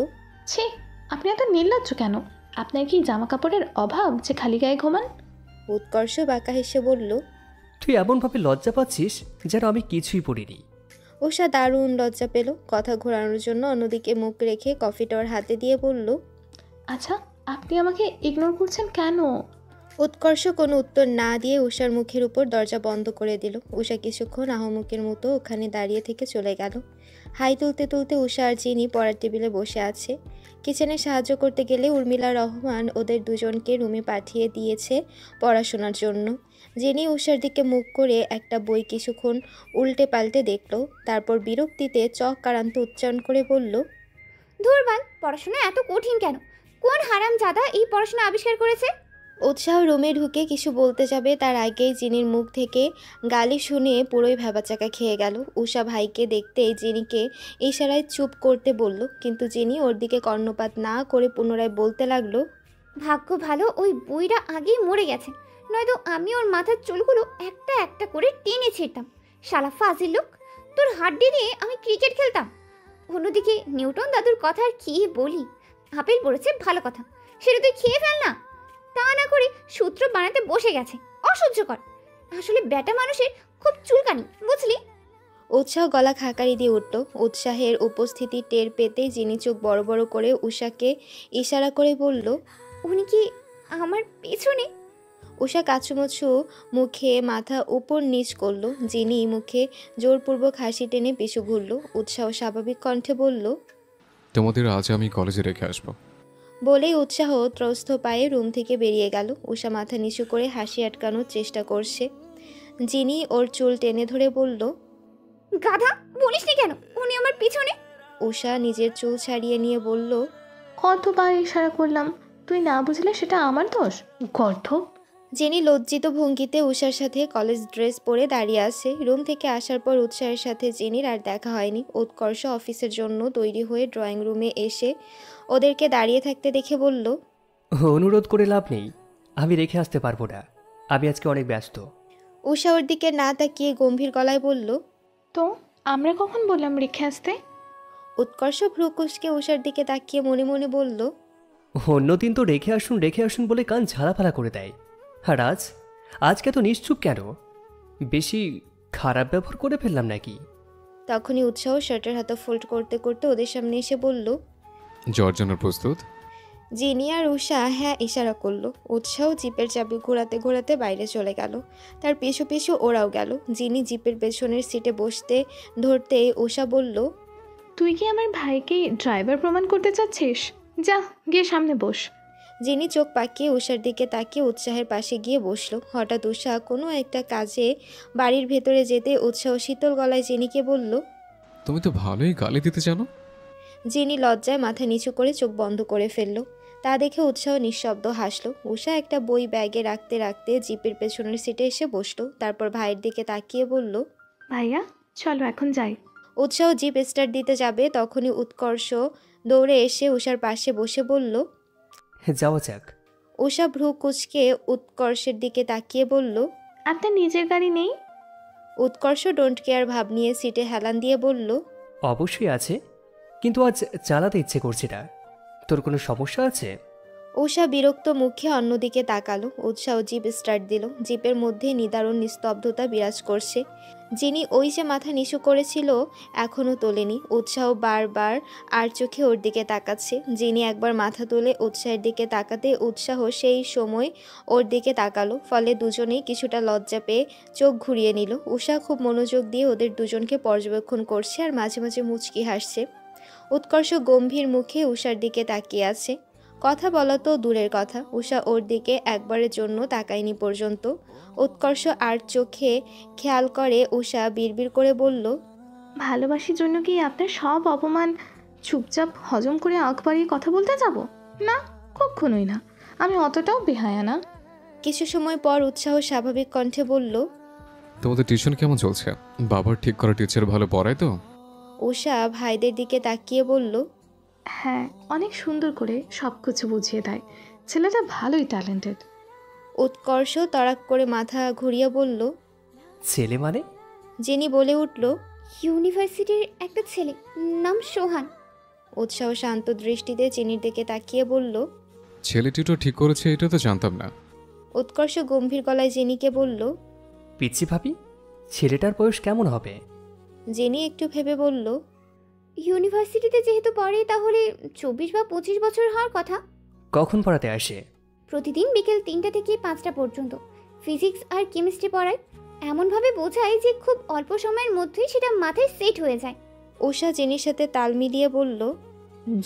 ছি, আপনি এত নির্লজ্জ কেন? আপনার কি জামা কাপড়ের অভাব যে খালি গায়ে ঘুমান? উৎকর্ষ বাঁকা হেসে বলল, তুই এমনভাবে লজ্জা পাচ্ছিস যেন আমি কিছুই পড়িনি। উষা দারুণ লজ্জা পেল। কথা ঘোরানোর জন্য অন্যদিকে মুখ রেখে কফিটা ওর হাতে দিয়ে বলল, আচ্ছা, আপনি আমাকে ইগনোর করছেন কেন? উৎকর্ষ কোনো উত্তর না দিয়ে উষার মুখের উপর দরজা বন্ধ করে দিল। উষা কিছুক্ষণ আহমুকের মতো ওখানে দাঁড়িয়ে থেকে চলে গেল। হাই তুলতে তুলতে উষা আর চিনি পড়ার টেবিলে বসে আছে। কিচেনে সাহায্য করতে গেলে উর্মিলা রহমান ওদের দুজনকে রুমে পাঠিয়ে দিয়েছে পড়াশোনার জন্য। যিনি উষার দিকে মুখ করে একটা বই কিছুক্ষণ উল্টে পাল্টে দেখল। তারপর বিরক্তিতে চকারান্ত উচ্চারণ করে বলল, ধুরবাল, পড়াশোনা এত কঠিন কেন? কোন হারামজাদা এই পড়াশোনা আবিষ্কার করেছে? উৎসাহ রুমে ঢুকে কিছু বলতে যাবে তার আগেই জিনির মুখ থেকে গালি শুনে পুরোই ভ্যাবাচাকা খেয়ে গেল। উষা ভাইকে দেখতেই জিনিকে ইশারায় চুপ করতে বলল, কিন্তু জিনি ওর দিকে কর্ণপাত না করে পুনরায় বলতে লাগলো, ভাগ্য ভালো ওই বুইরা আগেই মরে গেছে, নয়তো আমি ওর মাথার চুলগুলো একটা একটা করে টেনে ছিঁড়তাম। শালা ফাজিল লোক, তোর হাড্ডি দিয়ে আমি ক্রিকেট খেলতাম। অন্যদিকে নিউটন দাদুর কথা আর কি বলি, আপেল পড়েছে ভালো কথা, সেটা তুই খেয়ে ফেল না। তা না করে সূত্র বানাতে বসে গেছে, অসহ্যকর। আসলে বেটা মানুষের খুব চুলকানি, বুঝলি? উৎসাহ গলা খাকারি দিয়ে উঠল। উৎসাহের উপস্থিতি টের পেতেই জিনি চোখ বড় বড় করে উষাকে ইশারা করে বলল, উনি কি আমার পেছনে? উষা কাচুমুচু মুখে মাথা উপর নিচ করল। যিনি মুখে জোরপূর্বক হাসি টেনে পিছু ঘুরল। উৎসাহ স্বাভাবিক কণ্ঠে বলল, তোমাদের আজ আমি কলেজে রেখে আসবো। বলেই উৎসাহ ত্রস্ত পায়ে রুম থেকে বেরিয়ে গেল। উষা মাথা নিচু করে হাসি আটকানোর চেষ্টা করছে। যিনি ওর চুল টেনে ধরে বলল, গাধা, বলিসনি কেন উনি আমার পিছনে? উষা নিজের চুল ছাড়িয়ে নিয়ে বলল, কতবার ইশারা করলাম, তুই না বুঝলে সেটা আমার দোষ, গর্ধ। যিনি লজ্জিত ভঙ্গিতে উষার সাথে কলেজ ড্রেস পরে দাঁড়িয়ে আছে। রুম থেকে আসার পর উৎসাহের সাথে জিনির আর দেখা হয়নি। উৎকর্ষ অফিসের জন্য তৈরি হয়ে ড্রয়িং রুমে এসে ওদেরকে দাঁড়িয়ে থাকতে দেখে বলল, অনুরোধ করে লাভ নেই, আমি রেখে আসতে পারবো না, আমি আজকে অনেক ব্যস্ত। উষা ওর দিকে না তাকিয়ে গম্ভীর গলায় বলল, তো আমরা কখন বললাম রেখে আসতে? উৎকর্ষ ভ্রুকুশকে উষার দিকে তাকিয়ে মনে মনে বলল, অন্যদিন তো রেখে আসুন বলে কান ঝালাফালা করে দেয়। আর আজকে তো নিশ্চুপ কেন? বেশি খারাপ ব্যবহার করে ফেললাম নাকি? তখনই উৎসাহ শার্টের হাতা ফোল্ড করতে করতে ওদের সামনে এসে বলল। জ্বর জন্য প্রস্তুত? জিনি আর উষা হ্যাঁ ইশারা করলো। উৎসাহ জিপের চাবি ঘোরাতে ঘোরাতে বাইরে চলে গেল। তার পিছু পিছু ওরাও গেল। জিনি জিপের পেছনের সিটে বসতে ধরতেই উষা বলল, তুই কি আমার ভাইকে ড্রাইভার প্রমাণ করতে চাচ্ছিস? যা গিয়ে সামনে বস। জিনি চোখ পাকিয়ে উষার দিকে তাকিয়ে উৎসাহের পাশে গিয়ে বসলো। হঠাৎ উষা কোনো একটা কাজে বাড়ির ভেতরে যেতে উৎসাহ শীতল গলায় জিনিকে বলল। তুমি তো ভালোই গালি দিতে জানো। জিনি লজ্জায় মাথা নিচু করে চোখ বন্ধ করে ফেললো। তা দেখে উৎসাহ নিঃশব্দ হাসলো। উষা একটা বই ব্যাগে রাখতে রাখতে জিপের পেছনের সিটে এসে বসলো। তারপর ভাইয়ের দিকে তাকিয়ে বলল, ভাইয়া চলো এখন যাই। উৎসাহ জিপ স্টার্ট দিতে যাবে তখনই উৎকর্ষ দৌড়ে এসে উষার পাশে বসে বলল। যাওয়া যাক। উষা ভ্রু কুঁচকে উৎকর্ষের দিকে তাকিয়ে বলল, আপনার নিজের গাড়ি নেই? উৎকর্ষ ডোন্ট কেয়ার ভাব নিয়ে সিটে হেলান দিয়ে বলল, অবশ্যই আছে, কিন্তু আজ চালাতে ইচ্ছে করছে না। তোর কোনো সমস্যা আছে? উষা বিরক্ত মুখে অন্যদিকে তাকালো। উৎসাহ জিপ স্টার্ট দিল। জিপের মধ্যে নিদারুণ নিস্তব্ধতা বিরাজ করছে। যিনি ওই যে মাথা নিচু করেছিল এখনও তোলেনি। উৎসাহ বারবার আর চোখে ওর দিকে তাকাচ্ছে। যিনি একবার মাথা তুলে উৎসাহের দিকে তাকাতে উৎসাহ সেই সময় ওর দিকে তাকালো। ফলে দুজনেই কিছুটা লজ্জা পেয়ে চোখ ঘুরিয়ে নিল। উষা খুব মনোযোগ দিয়ে ওদের দুজনকে পর্যবেক্ষণ করছে আর মাঝে মাঝে মুচকি হাসছে। উৎকর্ষ গম্ভীর মুখে উষার দিকে তাকিয়ে আছে। কথা বলা তো দূরের কথা, উষা ওর দিকে একবারের জন্য তাকায়নি পর্যন্ত। উৎকর্ষ আর চোখে খেয়াল করে উষা বিড়বিড় করে বলল, ভালোবাসির জন্য কি আপনার সব অপমান চুপচাপ হজম করে আঁক বাড়িয়ে কথা বলতে যাব? না, কখনোই না। আমি অতটাও বেহায়া না। কিছু সময় পর উৎসাহ স্বাভাবিক কণ্ঠে বলল, তোমাদের টিউশন কেমন চলছে? বাবার ঠিক করা টিচার ভালো পড়ায় তো? উষা ভাইদের দিকে তাকিয়ে বলল, হ্যাঁ, অনেক সুন্দর করে সব কিছু বুঝিয়ে দেয়। ছেলেটা ভালোই ট্যালেন্টেড। উৎকর্ষ তড়াক করে মাথা ঘুরিয়ে বলল। ছেলে মানে? যিনি বলে উঠল, ইউনিভার্সিটির একটা ছেলে, নাম সোহান। উৎসাহ শান্ত দৃষ্টিতে চিনির দিকে তাকিয়ে বলল। ছেলেটিও ঠিক করেছে এটা তো জানতাম না। উৎকর্ষ গম্ভীর গলায় জিনিকে বলল। পিচ্ছি ভাবি, ছেলেটার বয়স কেমন হবে? জিনি একটু ভেবে বলল, ইউনিভার্সিটিতে যেহেতু পড়ে তাহলে 24 বা 25 বছর হওয়ার কথা। কখন পড়াতে আসে? প্রতিদিন বিকেল 3টা থেকে 5টা পর্যন্ত ফিজিক্স আর কেমিস্ট্রি পড়ায়। এমনভাবে বোঝায় যে খুব অল্প সময়ের মধ্যেই সেটা মাথায় সেট হয়ে যায়। উষা জিনির সাথে তাল মিলিয়ে বলল,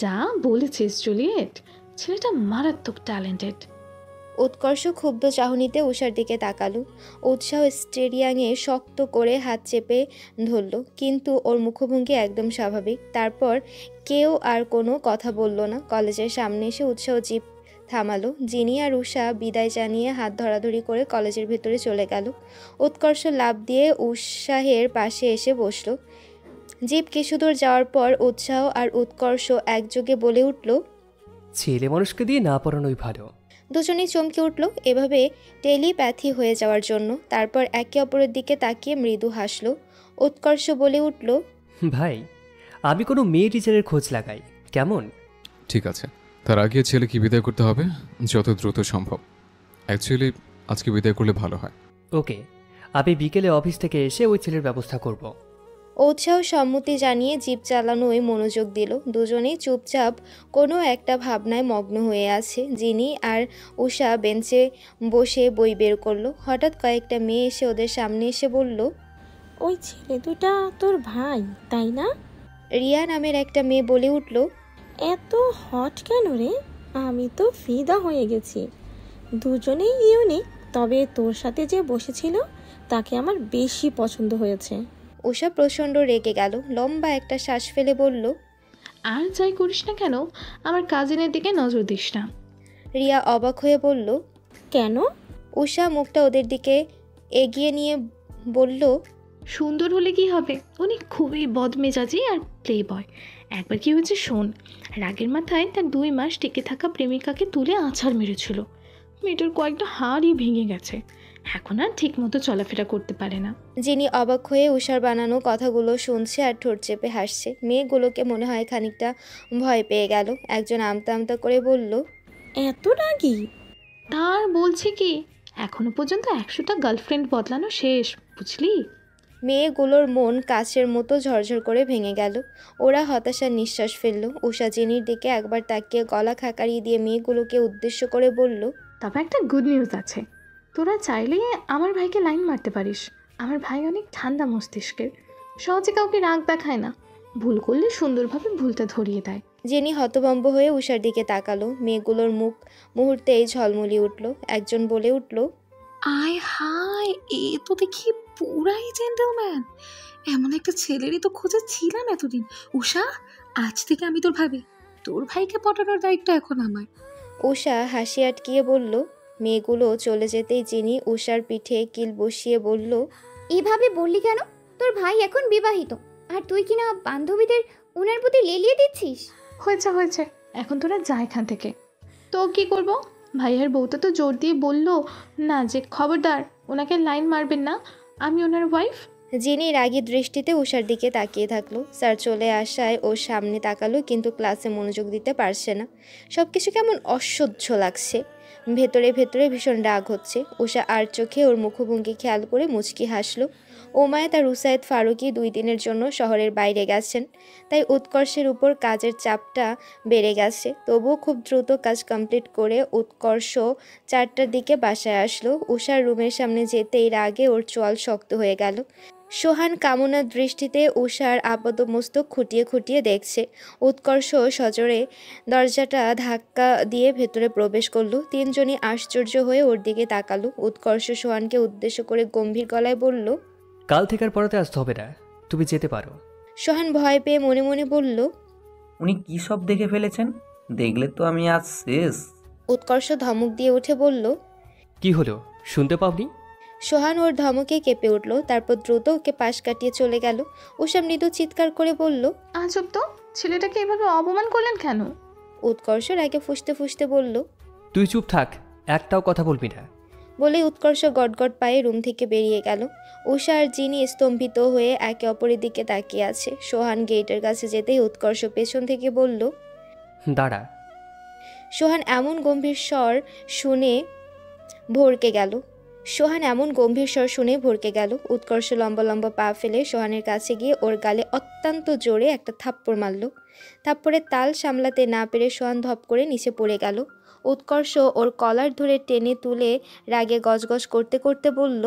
যা বলেছিস জুলিয়েট, ছেলেটা মারাত্মক ট্যালেন্টেড। উৎকর্ষ ক্ষুব্ধ চাহনিতে উষার দিকে তাকালো। উৎসাহ স্টেডিয়ামে শক্ত করে হাত চেপে ধরল, কিন্তু ওর মুখভঙ্গি একদম স্বাভাবিক। তারপর কেউ আর কোনো কথা বলল না। কলেজের সামনে এসে উৎসাহ জিপ থামালো। জিনি আর উষা বিদায় জানিয়ে হাত ধরাধরি করে কলেজের ভেতরে চলে গেল। উৎকর্ষ লাফ দিয়ে উৎসাহের পাশে এসে বসল। জিপ কিছু দূর যাওয়ার পর উৎসাহ আর উৎকর্ষ একযোগে বলে উঠল, ছেলে মানুষকে দিয়ে না পড়ানোই ভালো। দুজনেই চমকে উঠল এভাবে টেলিপ্যাথি হয়ে যাওয়ার জন্য। তারপর একে অপরের দিকে তাকিয়ে মৃদু হাসল। উৎকর্ষ বলে উঠল, ভাই, আমি কোনো মেয়ে টিচারের খোঁজ লাগাই, কেমন? ঠিক আছে, তার আগে ছেলেকে বিদায় করতে হবে যত দ্রুত সম্ভব। অ্যাকচুয়ালি আজকে বিদায় করলে ভালো হয়। ওকে, আমি বিকেলে অফিস থেকে এসে ওই ছেলের ব্যবস্থা করব। উৎসাহ সম্মতি জানিয়ে জিপ চালানোয় মনোযোগ দিল। দুজনেই চুপচাপ কোনো একটা ভাবনায় মগ্ন হয়ে আছে। জিনি আর উষা বেঞ্চে বসে বই বের করলো। হঠাৎ কয়েকটা মেয়ে এসে ওদের সামনে এসে বলল, ওই ছেলে দুটা তোর ভাই তাই না? রিয়া নামের একটা মেয়ে বলে উঠল, এত হট কেন রে? আমি তো ফিদা হয়ে গেছি। দুজনেই ইউনিক, তবে তোর সাথে যে বসেছিল তাকে আমার বেশি পছন্দ হয়েছে। উষা প্রচণ্ড রেগে গেল। লম্বা একটা শ্বাস ফেলে বলল, আর যাই করিস না কেন আমার কাজিনের দিকে নজর দিস না। রিয়া অবাক হয়ে বলল, কেন? উষা মুখটা ওদের দিকে এগিয়ে নিয়ে বলল, সুন্দর হলে কি হবে, উনি খুবই বদমেজাজি আর প্লে বয়। একবার কি হয়েছে শোন, রাগের মাথায় তার 2 মাস টিকে থাকা প্রেমিকাকে তুলে আছাড় মেরেছিল। মেয়েটার কয়েকটা হাড়ই ভেঙে গেছে। এখন আর ঠিক মতো চলাফেরা করতে পারে না। যিনি অবাক হয়ে উষার বানানো কথাগুলো শুনছে আর ঠোঁট চেপে হাসছে। মেয়েগুলোকে মনে হয় খানিকটা ভয় পেয়ে গেল। একজন আমতা আমতা করে বলল, এত রাগী? তার বলছি কি, এখনো পর্যন্ত 100টা গার্লফ্রেন্ড বদলানো শেষ, বুঝলি? মেয়েগুলোর মন কাচের মতো ঝরঝর করে ভেঙে গেল। ওরা হতাশার নিঃশ্বাস ফেলল। উষা জিনির দিকে একবার তাকিয়ে গলা খাকারিয়ে দিয়ে মেয়েগুলোকে উদ্দেশ্য করে বলল, তবে একটা গুড নিউজ আছে, তোরা চাইলে আমার ভাইকে লাইন মারতে পারিস। আমার ভাই অনেক ঠান্ডা মস্তিষ্কের, সহজে কাউকে রাগ দেখায় না, ভুল করলে সুন্দরভাবে ভুলটা ধরিয়ে দেয়। জেনি হতভম্ব হয়ে উষার দিকে তাকালো। মেয়েগুলোর মুখ মুহূর্তেই ঝলমলিয়ে উঠল। একজন বলে উঠল, আয় হায়, এ তো দেখি পুরাই জেন্টলম্যান। এমন একটা ছেলেরই তো খোঁজে ছিলাম এতদিন। উষা, আজ থেকে আমি তোর ভাবি, তোর ভাইকে পটানোর দায়িত্ব এখন আমার। উষা হাসি আটকিয়ে বলল। মেয়েগুলো চলে যেতেই জিনি উষার পিঠে কিল বসিয়ে বলল, এভাবে বললি কেন? তোর ভাই এখন বিবাহিত, আর তুই কিনা বান্ধবীদের ওনার প্রতি লেলিয়ে দিচ্ছিস। হয়েছে হয়েছে, এখন তোরা যা এখান থেকে। তো কি করব? ভাইয়ার বউটা তো জোর দিয়ে বলল না যে খবরদার ওনাকে লাইন মারবেন না, আমি ওনার ওয়াইফ। জিনি রাগী দৃষ্টিতে উষার দিকে তাকিয়ে থাকলো। স্যার চলে আসায় ওর সামনে তাকালো, কিন্তু ক্লাসে মনোযোগ দিতে পারছে না। সব কিছু কেমন অসহ্য লাগছে। ভেতরে ভেতরে ভীষণ রাগ হচ্ছে। উষা আর চোখে ওর মুখভঙ্গি খেয়াল করে মুচকি হাসলো। ওমায় তার রুসায়েদ ফারুকি 2 দিনের জন্য শহরের বাইরে গেছেন, তাই উৎকর্ষের উপর কাজের চাপটা বেড়ে গেছে। তবুও খুব দ্রুত কাজ কমপ্লিট করে উৎকর্ষ 4টার দিকে বাসায় আসলো। উষার রুমের সামনে যেতেই রাগে ওর চোয়াল শক্ত হয়ে গেল। সোহান কামনার দৃষ্টিতে উষার আপাদমস্তক খুঁটিয়ে খুঁটিয়ে দেখছে। উৎকর্ষ সজোরে দরজাটা ধাক্কা দিয়ে ভেতরে প্রবেশ করলো। 3 জনই আশ্চর্য হয়ে ওর দিকে তাকালো। উৎকর্ষ সোহানকে উদ্দেশ্য করে গম্ভীর গলায় বলল, কাল থেকে আর পড়াতে আসতে হবে না, তুমি যেতে পারো। সোহান ভয় পেয়ে মনে মনে বলল, উনি কি সব দেখে ফেলেছেন? দেখলে তো আমি আজ শেষ। উৎকর্ষ ধমক দিয়ে উঠে বলল, কি হলো, শুনতে পাওনি? সোহান ওর ধমকে কেঁপে উঠল। তারপর দ্রুত ওকে পাশ কাটিয়ে চলে গেল। উষা মৃদু চিৎকার করে বলল, আজব তো, ছেলেটাকে এভাবে অপমান করলেন কেন? উৎকর্ষ রাগে ফুঁসতে ফুঁসতে বলল, তুই চুপ থাক, একটাও কথা বলবি না। বলে উৎকর্ষ গটগট পায়ে রুম থেকে বেরিয়ে গেল। উষা আর জিনি স্তম্ভিত হয়ে একে অপরের দিকে তাকিয়ে আছে। সোহান গেটের কাছে যেতেই উৎকর্ষ পেছন থেকে বলল, দাঁড়া। সোহান এমন গম্ভীর স্বর শুনে ভরকে গেল। উৎকর্ষ লম্বা লম্বা পা ফেলে সোহানের কাছে গিয়ে ওর গালে অত্যন্ত জোরে একটা থাপ্পড় মারল। থাপ্পড়ের তাল সামলাতে না পেরে সোহান ধপ করে নিচে পড়ে গেল। উৎকর্ষ ওর কলার ধরে টেনে তুলে রাগে গজগজ করতে করতে বলল,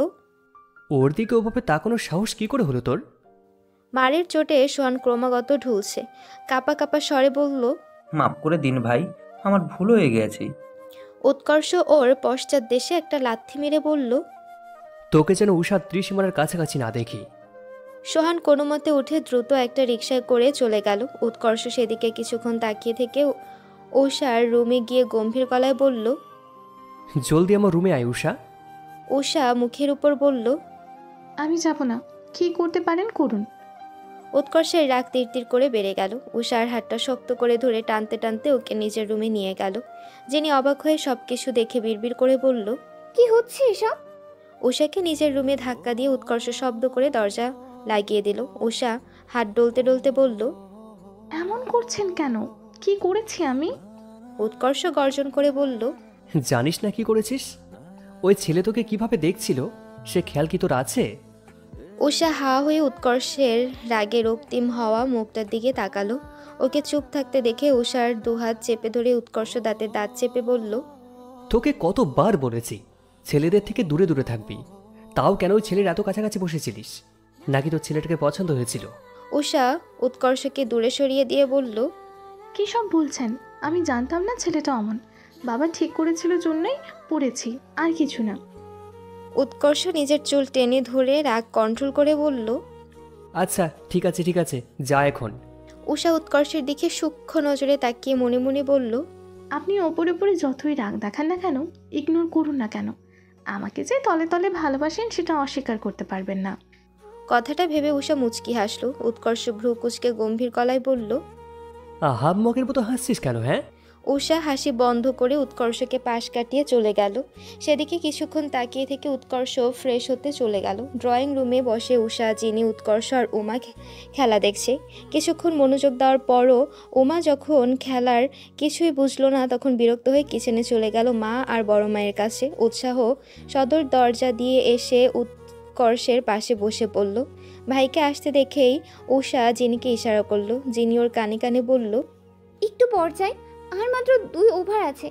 ওর দিকে ওভাবে তাকানোর সাহস কি করে হলো তোর? মারের চোটে সোহান ক্রমাগত ঢুলছে। কাপা কাপা স্বরে বলল, মাফ করে দিন ভাই, আমার ভুল হয়ে গেছে। উৎকর্ষ ওর পশ্চাৎ দেশে একটা লাথি মেরে বলল, তোকে যেন উষা ত্রিসীমানার কাছাকাছি না দেখি। সোহান কোনো মতে উঠে দ্রুত একটা রিকশায় করে চলে গেল। উৎকর্ষ সেদিকে কিছুক্ষণ তাকিয়ে থেকে উষার রুমে গিয়ে গম্ভীর গলায় বলল, জলদি আমার রুমে আয় উষা। উষা মুখের উপর বলল, আমি যাব না, কি করতে পারেন করুন। উৎকর্ষের রাগ তীর করে বেড়ে গেল। উষার হাতটা শক্ত করে ধরে টানতে টানতে ওকে নিজের রুমে নিয়ে গেল। যিনি অবাক হয়ে সবকিছু দেখে বিড়বিড় করে বলল, কি হচ্ছে এসব? উষাকে নিজের রুমে ধাক্কা দিয়ে উৎকর্ষ শব্দ করে দরজা লাগিয়ে দিল। উষা হাত ডলতে ডলতে বলল, এমন করছেন কেন? কি করেছি আমি? উৎকর্ষ গর্জন করে বলল, জানিস না কি করেছিস? ওই ছেলে তোকে কিভাবে দেখছিল সে খেয়াল কি তোর আছে? উষা হা হয়ে উৎকর্ষের রাগে রক্তিম হওয়া মুখটার দিকে তাকালো। ওকে চুপ থাকতে দেখে উষার দুহাত চেপে ধরে উৎকর্ষ দাঁতে দাঁত চেপে বলল, তোকে কতবার বলেছি ছেলেদের থেকে দূরে দূরে থাকবি, তাও কেন ওই ছেলের এত কাছাকাছি বসেছিলিস? নাকি তোর ছেলেটাকে পছন্দ হয়েছিল? উষা উৎকর্ষকে দূরে সরিয়ে দিয়ে বলল, কি সব বলছেন? আমি জানতাম না ছেলেটা অমন, বাবা ঠিক করেছিল জন্যই পড়েছি, আর কিছু না। উৎকর্ষ নিজের চুল টেনে ধরে রাগ কন্ট্রোল করে বলল, আচ্ছা ঠিক আছে, যা এখন। উষা উৎকর্ষের দিকে সূক্ষ্ম নজরে তাকিয়ে মনে মনে বলল, আপনি ওপরে ওপরে যতই রাগ দেখান না কেন, ইগনোর করুন না কেন, আমাকে যে তলে তলে ভালোবাসেন সেটা অস্বীকার করতে পারবেন না। কথাটা ভেবে উষা মুচকি হাসলো। উৎকর্ষ ভ্রু কুচকে গম্ভীর গলায় বলল, হাব মগের মতো হাসছিস কেন? হ্যাঁ, উষা হাসি বন্ধ করে উৎকর্ষকে পাশ কাটিয়ে চলে গেল। সেদিকে কিছুক্ষণ তাকিয়ে থেকে উৎকর্ষ ফ্রেশ হতে চলে গেল। ড্রয়িং রুমে বসে উষা, জিনি, উৎকর্ষ আর উমা খেলা দেখছে। কিছুক্ষণ মনোযোগ দেওয়ার পরও উমা যখন খেলার কিছুই বুঝলো না, তখন বিরক্ত হয়ে কিচেনে চলে গেল মা আর বড় মায়ের কাছে। উৎসাহ সদর দরজা দিয়ে এসে উৎকর্ষের পাশে বসে পড়ল। ভাইকে আসতে দেখেই উষা জিনিকে ইশারা করলো। জিনি ওর কানে কানে বলল, একটু পর যাই, আর মাত্র 2 ওভার আছে।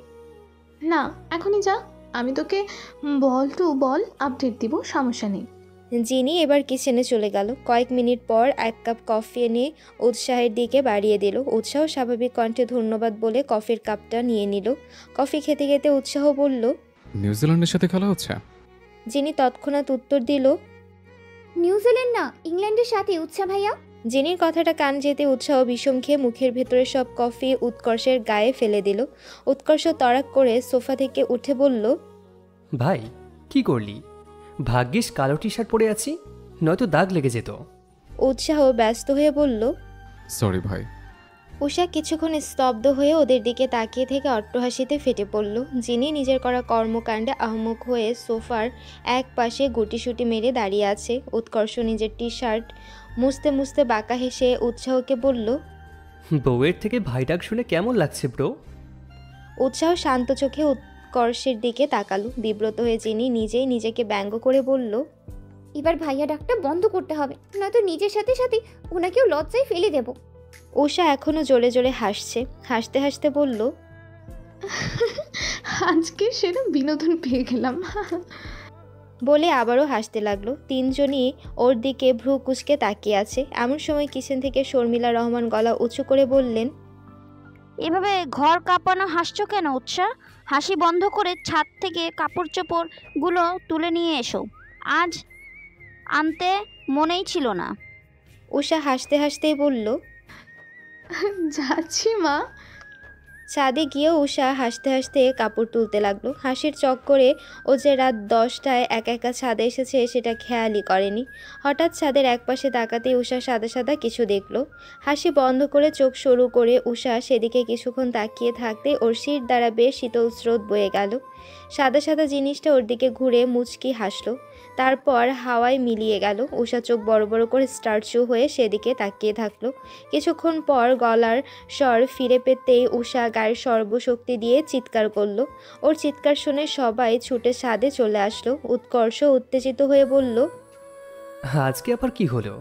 না, এখনই যা, আমি তোকে বল টু বল আপডেট দিব, সমস্যা নেই। জিনি এবার কিচেনে চলে গেল। কয়েক মিনিট পর 1 কাপ কফি এনে উৎসাহের দিকে বাড়িয়ে দিল। উৎসাহ স্বাভাবিক কণ্ঠে ধন্যবাদ বলে কফির কাপটা নিয়ে নিল। কফি খেতে খেতে উৎসাহ বলল, নিউজিল্যান্ডের সাথে খেলা হচ্ছে? জিনি তৎক্ষণাৎ উত্তর দিল, নিউজিল্যান্ড না, ইংল্যান্ডের সাথে উৎসাহ ভাইয়া। জিনির কথাটা কান যেতে উৎসাহ বিষম খেয়ে মুখের ভেতরে সব কফি উৎকর্ষের গায়ে ফেলে দিল। উৎকর্ষ তড়াক করে সোফা থেকে উঠে বলল, ভাই কি করলি? ভাগ্যিস কালো টি শার্ট পরে আছি, নয়তো দাগ লেগে যেত। উৎসাহ ব্যস্ত হয়ে বলল, সরি ভাই। উষা কিছুক্ষণ স্তব্ধ হয়ে ওদের দিকে তাকিয়ে থেকে অট্টহাসিতে ফেটে পড়ল। জিনি নিজের করা কর্মকাণ্ডে আহমক হয়ে সোফার এক পাশে গুটিসুটি মেরে দাঁড়িয়ে আছে। উৎকর্ষ নিজের টি শার্ট মুছতে মুছতে বাঁকা হেসে উৎসাহকে বলল, বউয়ের থেকে ভাই ডাক শুনে কেমন লাগছে ব্রো? উৎসাহ শান্ত চোখে উৎকর্ষের দিকে তাকালো। বিব্রত হয়ে জিনি নিজেই নিজেকে ব্যঙ্গ করে বলল, এবার ভাইয়া ডাকটা বন্ধ করতে হবে, নয়তো নিজের সাথে সাথে ওনাকেও লজ্জায় ফেলে দেব। উষা এখনো জোরে জোরে হাসছে। হাসতে হাসতে বলল, আজকে সেটা বিনোদন পেয়ে গেলাম। বলে আবারও হাসতে লাগলো। তিনজনই ওর দিকে ভ্রু কুঁচকে তাকিয়ে আছে। এমন সময় কিচেন থেকে শর্মিলা রহমান গলা উঁচু করে বললেন, এভাবে ঘর কাঁপানো হাসছো কেন উৎসাহ? হাসি বন্ধ করে ছাদ থেকে কাপড় চোপড়গুলো তুলে নিয়ে এসো, আজ আনতে মনেই ছিল না। উষা হাসতে হাসতেই বলল, যাচ্ছি মা। ছাদে গিয়ে উষা হাসতে হাসতে কাপড় তুলতে লাগলো। হাসির চক্করে ও যে রাত 10টায় একা একা ছাদে এসেছে সেটা খেয়ালই করেনি। হঠাৎ ছাদের একপাশে তাকাতেই উষা সাদা সাদা কিছু দেখলো। হাসি বন্ধ করে চোখ সরু করে উষা সেদিকে কিছুক্ষণ তাকিয়ে থাকতে ওর শির দ্বারা বেশ শীতল স্রোত বয়ে গেল। সাদা সাদা জিনিসটা ওর দিকে ঘুরে মুচকি হাসলো, তারপর হাওয়ায় মিলিয়ে গেল। উষা চোখ বড় বড় করে স্টার্চু হয়ে সেদিকে তাকিয়ে থাকলো। কিছুক্ষণ পর গলার স্বর ফিরে পেতেই উষা গায়ের সর্বশক্তি দিয়ে চিৎকার করলো। ওর চিৎকার শুনে সবাই ছুটে ছাদে চলে আসলো। উৎকর্ষ উত্তেজিত হয়ে বলল, আজকে আবার কি হলো?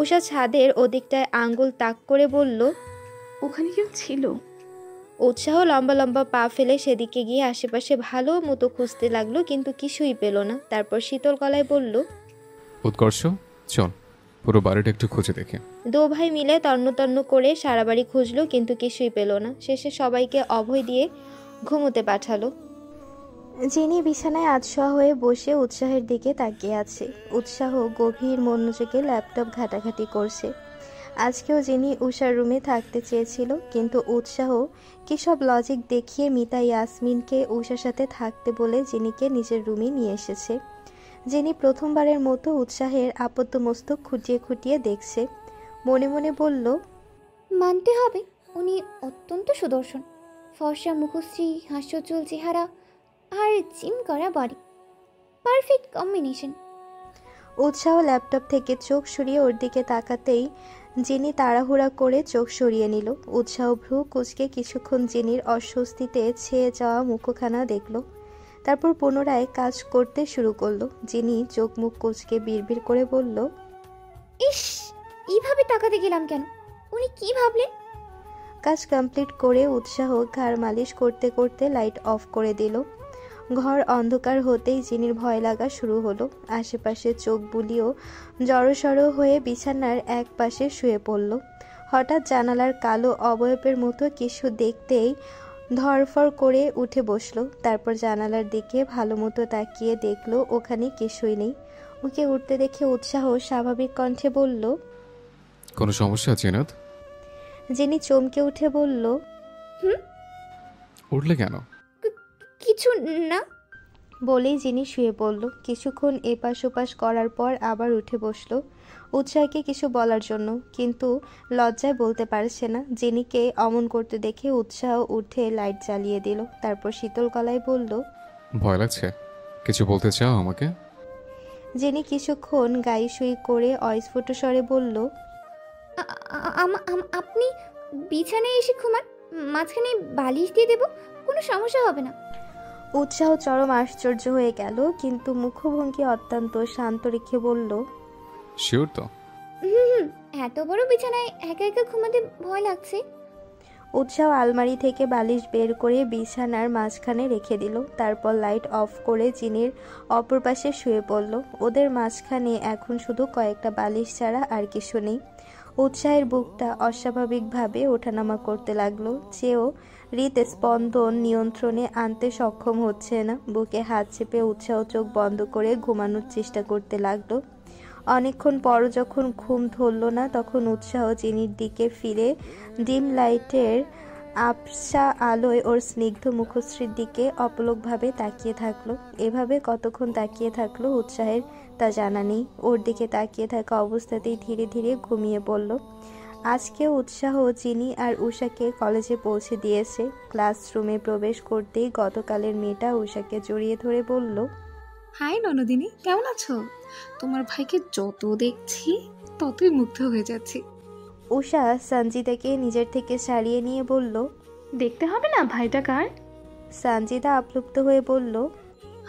উষা ছাদের ওদিকটায় আঙ্গুল তাক করে বলল, ওখানে কেউ ছিল? উৎসাহ লম্বা লম্বা পা ফেলে সেদিকে গিয়ে আশেপাশে ভালো মতো খুঁজতে লাগলো, কিন্তু কিছুই পেল না। তারপর শীতল গলায় বলল, উৎকর্ষ চল পুরো বাড়িটা একটু খুঁজে দেখে। দু ভাই মিলে তন্ন তন্ন করে সারা বাড়ি খুঁজলো, কিন্তু কিছুই পেল না। শেষে সবাইকে অভয় দিয়ে ঘুমোতে পাঠালো। যিনি বিছানায় আধশোয়া হয়ে বসে উৎসাহের দিকে তাকিয়ে আছে। উৎসাহ গভীর মনোযোগে ল্যাপটপ ঘাটাঘাটি করছে। আজকেও যিনি উষার রুমে থাকতে চেয়েছিল, কিন্তু উৎসাহ কী সব লজিক দেখিয়ে মিতা ইয়াসমিনকে উষার সাথে থাকতে বলে জিনিকে নিজের রুমে নিয়ে এসেছে। যিনি প্রথমবারের মতো উৎসাহের আপাতমস্তক খুঁটিয়ে খুঁটিয়ে দেখছে। মনে মনে বলল, মানতে হবে উনি অত্যন্ত সুদর্শন, ফর্সা মুখশ্রী, হাস্যোজ্জ্বল চেহারা আর জিম করা বডি, পারফেক্ট কম্বিনেশন। উৎসাহ ল্যাপটপ থেকে চোখ সরিয়ে ওর দিকে তাকাতেই যিনি তাড়াহুড়া করে চোখ সরিয়ে নিল। উৎসাহ ভ্রু কুঁচকে কিছুক্ষণ জিনির অস্বস্তিতে ছেয়ে যাওয়া মুখখানা দেখল, তারপর পুনরায় কাজ করতে শুরু করলো। যিনি চোখ মুখ কুঁচকে বিড়বিড় করে বলল, ইস, এইভাবে তাকাতে গেলাম কেন? উনি কি ভাবলেন? কাজ কমপ্লিট করে উৎসাহ ঘাড় মালিশ করতে করতে লাইট অফ করে দিল। ঘর অন্ধকার হতেই জিনির ভয় লাগা শুরু হলো। আশেপাশে চোখ বুলিয়েও জড়সড় হয়ে বিছানার এক পাশে শুয়ে পড়ল। হঠাৎ জানালার কালো অবয়বের মতো কিছু দেখতেই ধরফর করে উঠে বসলো। তারপর জানালার দিকে ভালো মতো তাকিয়ে দেখলো ওখানে কিছুই নেই। ওকে উঠতে দেখে উৎসাহ স্বাভাবিক কণ্ঠে বলল, কোনো সমস্যা জিনাত? যিনি চমকে উঠে বলল, উঠলে কেন? কিছু না। বলেই জিনি শুয়ে পড়ল। কিছুক্ষণ এপাশ ওপাশ করার পর আবার উঠে বসলো উৎসাহকে কিছু বলার জন্য, কিন্তু লজ্জায় বলতে পারছে না। জিনিকে অমন করতে দেখে উৎসাহ উঠে লাইট জ্বালিয়ে দিল, তারপর শীতল গলায় বলল, ভয় লাগছে? কিছু বলতে চাও আমাকে? জিনি কিছুক্ষণ গাইসুই করে অস্ফুট স্বরে বলল, আপনি বিছানায় এসে ঘুমান, মাঝখানে বালিশ দিয়ে দেব, কোনো সমস্যা হবে না। উৎসাহ চরম আশ্চর্য হয়ে গেল, কিন্তু মুখভঙ্গি অত্যন্ত শান্ত রেখে বলল, শিওর তো? হুম, এত বড় বিছানায় একা একা ঘুমাতে ভয় লাগছে। উৎসাহ আলমারি থেকে বালিশ বের করে বিছানার মাঝখানে রেখে দিল, তারপর লাইট অফ করে জিনির অপর পাশে শুয়ে পড়ল। ওদের মাঝখানে এখন শুধু কয়েকটা বালিশ ছাড়া আর কিছু নেই। উৎসাহের বুকটা অস্বাভাবিকভাবে ওঠানামা করতে লাগলো, চেয়েও হৃদস্পন্দন নিয়ন্ত্রণে আনতে সক্ষম হচ্ছে না। বুকে হাত চেপে উৎসাহ চোখ বন্ধ করে ঘুমানোর চেষ্টা করতে লাগলো। অনেকক্ষণ পর যখন ঘুম ধরল না, তখন উৎসাহ জিনির দিকে ফিরে ডিম লাইটের আবছা আলোয় ওর স্নিগ্ধ মুখশ্রীর দিকে অপলকভাবে তাকিয়ে থাকলো। এভাবে কতক্ষণ তাকিয়ে থাকলো উৎসাহের তা জানা নেই। ওর দিকে তাকিয়ে থাকা অবস্থাতেই ধীরে ধীরে ঘুমিয়ে পড়ল। আজকে উৎসাহ জিনি আর উষাকে কলেজে পৌঁছে দিয়েছে। ক্লাসরুমে প্রবেশ করতেই গতকালের মেয়েটা উষাকে জড়িয়ে ধরে বলল, হাই ননদিনী, কেমন আছো? তোমার ভাইকে যত দেখছি ততই মুগ্ধ হয়ে যাচ্ছি। উষা সঞ্জিতাকে নিজের থেকে ছাড়িয়ে নিয়ে বলল, দেখতে হবে না ভাইটা কার? সঞ্জিতা আপ্লুপ্ত হয়ে বলল,